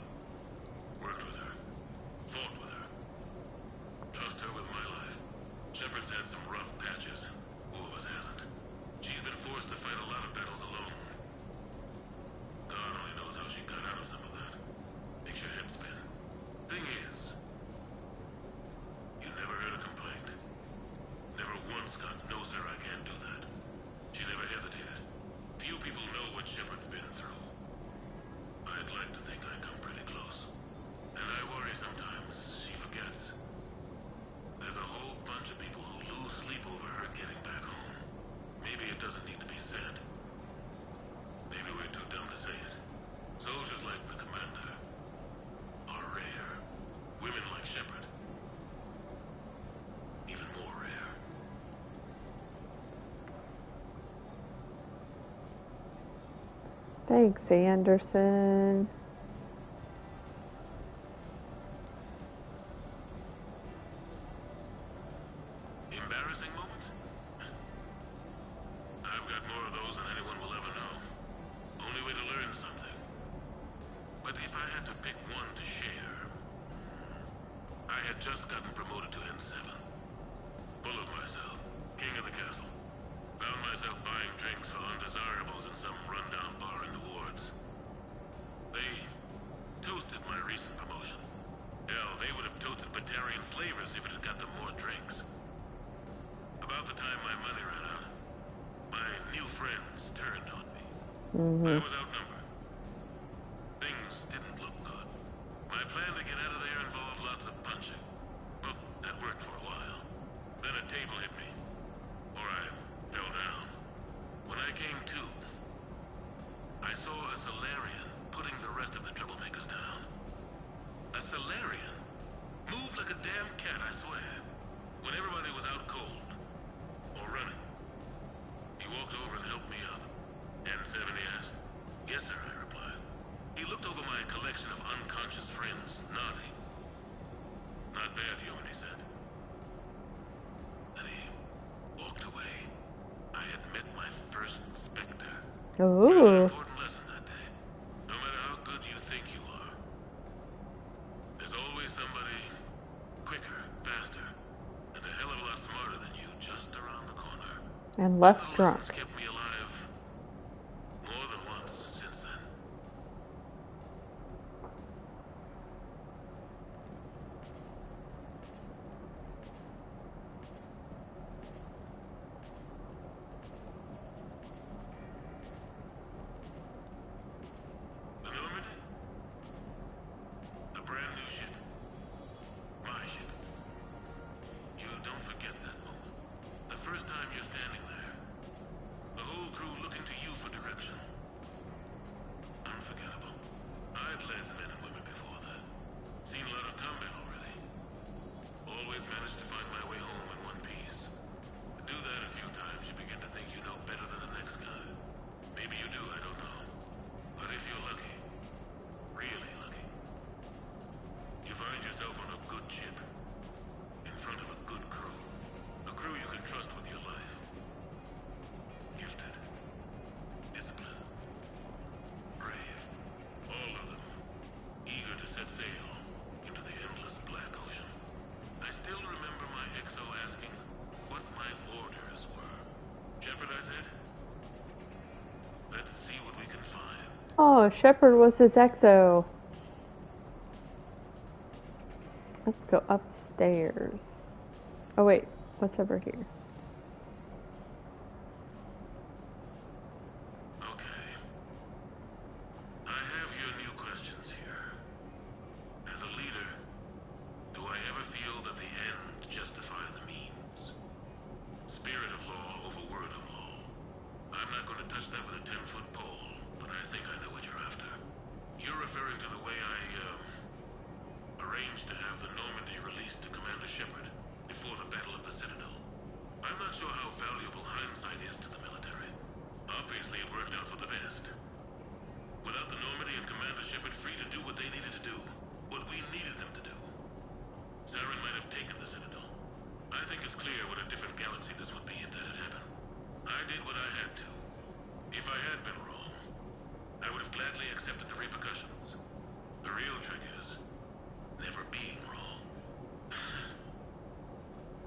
Worked with her. Fought with her. Trust her with my life. Shepard's had some rough patches. Who of us hasn't? She's been forced to fight a lot of battles alone. God only knows how she got out of some of that. Makes your head spin. Thing is, you never heard a complaint. Never once got, no sir, I can't do that. She never hesitated. Few people know what Shepard's been through. I'd like to think I come pretty close. And I worry sometimes she forgets. There's a whole bunch of people who lose sleep over her getting back home. Maybe it doesn't need to be said. Maybe we're too dumb to say it. Soldiers like the commander are rare. Women like Shepard, even more rare. Thanks, Anderson. Embarrassing moments? I've got more of those than anyone will ever know. Only way to learn something. But if I had to pick one to share, I had just gotten promoted to N7. Full of myself, king of the castle. Found myself buying drinks for undesirables in some rundown bar in the wards. They toasted my recent promotion. Hell, they would have toasted Batarian slavers if it had got them more drinks. About the time my money ran out, my new friends turned on me. I was outnumbered. Things didn't look good. My plan to get out of there involved lots of punching. Well, that worked for a while. Then a table hit me. Or I fell down. When I came to, I saw a Solarian putting the rest of the troublemakers down. A Solarian? Moved like a damn cat, I swear. When everybody was out cold. Or running. He walked over and helped me up. N7, he asked. Yes, sir, I replied. He looked over my collection of unconscious friends, nodding. Not bad, human, he said. Then he walked away. I had met my first Spectre. Ooh. Important lesson that day. No matter how good you think you are, there's always somebody quicker, faster, and a hell of a lot smarter than you just around the corner. And less drunk. It's kept me alive more than once since then. The Normandy? A brand new ship. My ship. You don't forget that moment. The first time you're standing there. The whole Oh, Shepard was his exo. Let's go upstairs. Oh wait, what's over here? Okay. I have your new questions here. As a leader, do I ever feel that the ends justify the means? Spirit of law over word of law. I'm not going to touch that with a 10-foot pole, but I think I know what you're after. You're referring to the way I, arranged to have the Normandy released to Commander Shepard before the Battle of the Citadel. I'm not sure how valuable hindsight is to the military. Obviously, it worked out for the best. Without the Normandy and Commander Shepard free to do what they needed to do, what we needed them to do, Saren might have taken the Citadel. I think it's clear what a different galaxy this would be if that had happened. I did what I had to. If I had been wrong, I would have gladly accepted the repercussions. The real trick is never being wrong.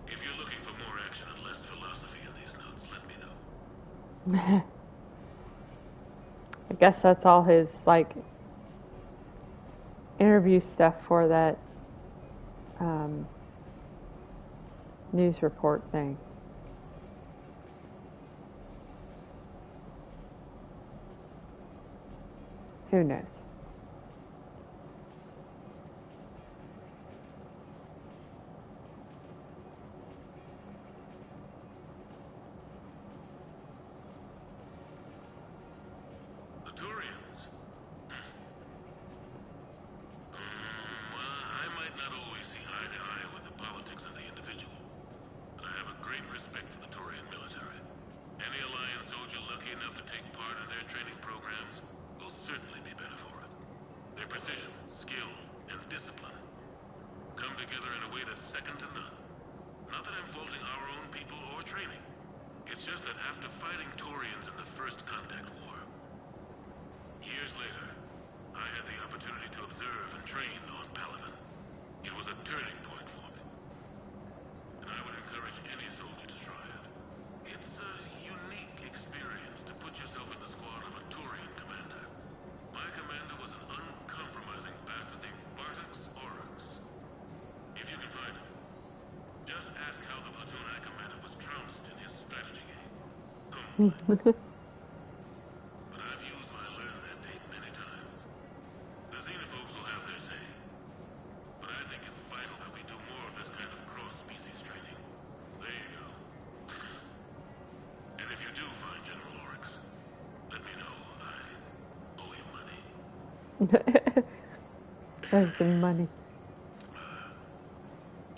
If you're looking for more action and less philosophy in these notes, let me know. I guess that's all his, like, interview stuff for that news report thing. Who knows? The Turians? Well, I might not always see eye to eye with the politics of the individual, but I have a great respect for the Turian military. Any Alliance soldier lucky enough to take part in their training programs will certainly be better for it. Their precision, skill, and discipline come together in a way that's second to none. Not that I'm faulting our own people or training. It's just that after fighting Turians in the First Contact War, years later, I had the opportunity to observe and train on Palaven. It was a turning point for me. And I would encourage any soldier to try it. It's a unique experience to put yourself in the squad of a Turian commander. My commander was an uncompromising bastard named Bartix Oryx. If you can find him, just ask how the platoon I commanded was trounced in his strategy game. But I've used what I learned that day many times. The xenophobes will have their say. But I think it's vital that we do more of this kind of cross-species training. There you go. And if you do find General Oryx, let me know. I owe him money. There's some money.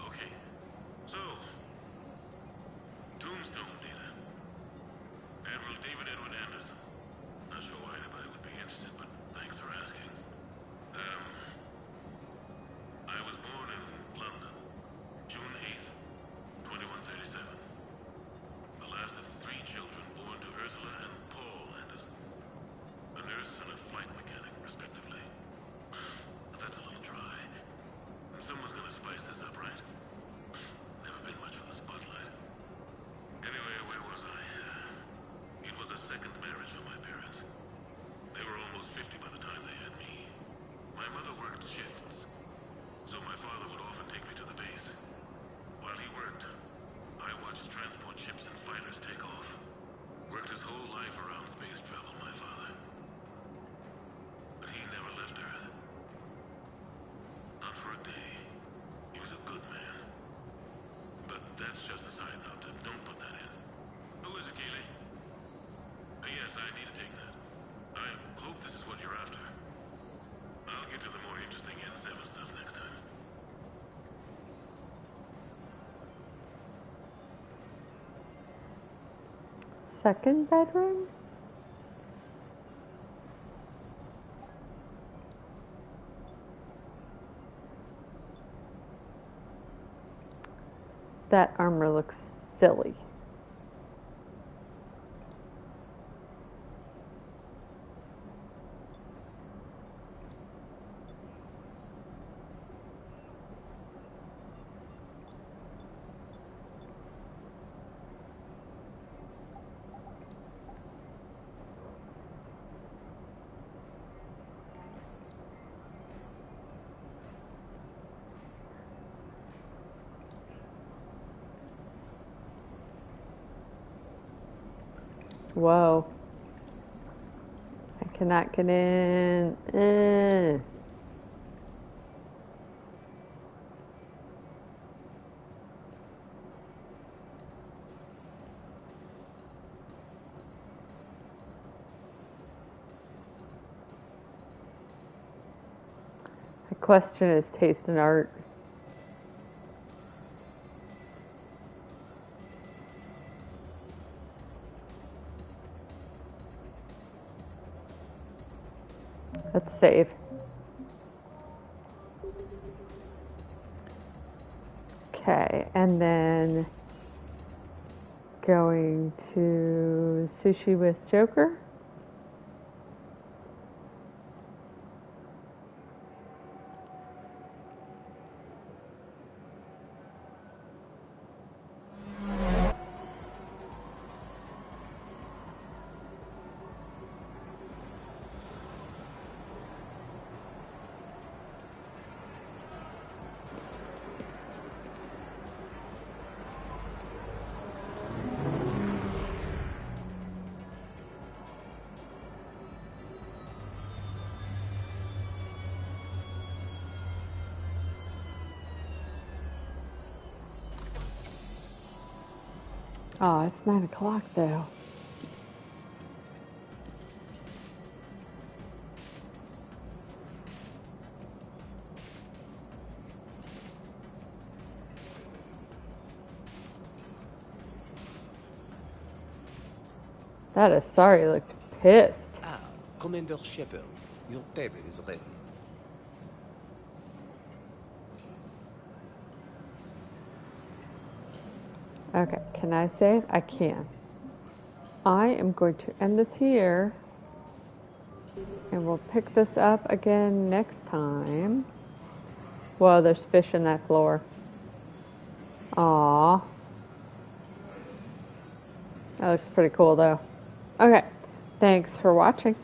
Okay. So, Tombstone data. Admiral David Edward Anderson. Not sure why anybody would be interested, but thanks for asking. I was born in London, June 8th, 2137. The last of 3 children born to Ursula and Paul Anderson. A nurse and a flight mechanic, respectively. But that's a little dry. Someone's gonna spice this up, right? Never been much for the spotlight. Anyway, where was I? It was a second marriage for my parents. They were almost 50 by the time they had me. My mother worked shifts, so my father would often take me to the base. While he worked, I watched transport ships and fighters take off. Worked his whole life around space travel, my father. But he never left Earth. Not for a day. He was a good man. But that's just a side note. Don't put that in. Who is it, Keeley? Yes, I need to take that. I hope this is what you're after. I'll get to the more interesting N7 stuff next time. Second bedroom? That armor looks silly. Whoa. I cannot get in. The question is taste and art. Let's save. Okay, and then going to Sushi with Joker. Oh, it's 9 o'clock though. That is sorry, looked pissed. Ah, Commander Shepard, your table is ready. Okay, can I save? I can. I am going to end this here, and we'll pick this up again next time. Whoa, there's fish in that floor. Aww. That looks pretty cool though. Okay, thanks for watching.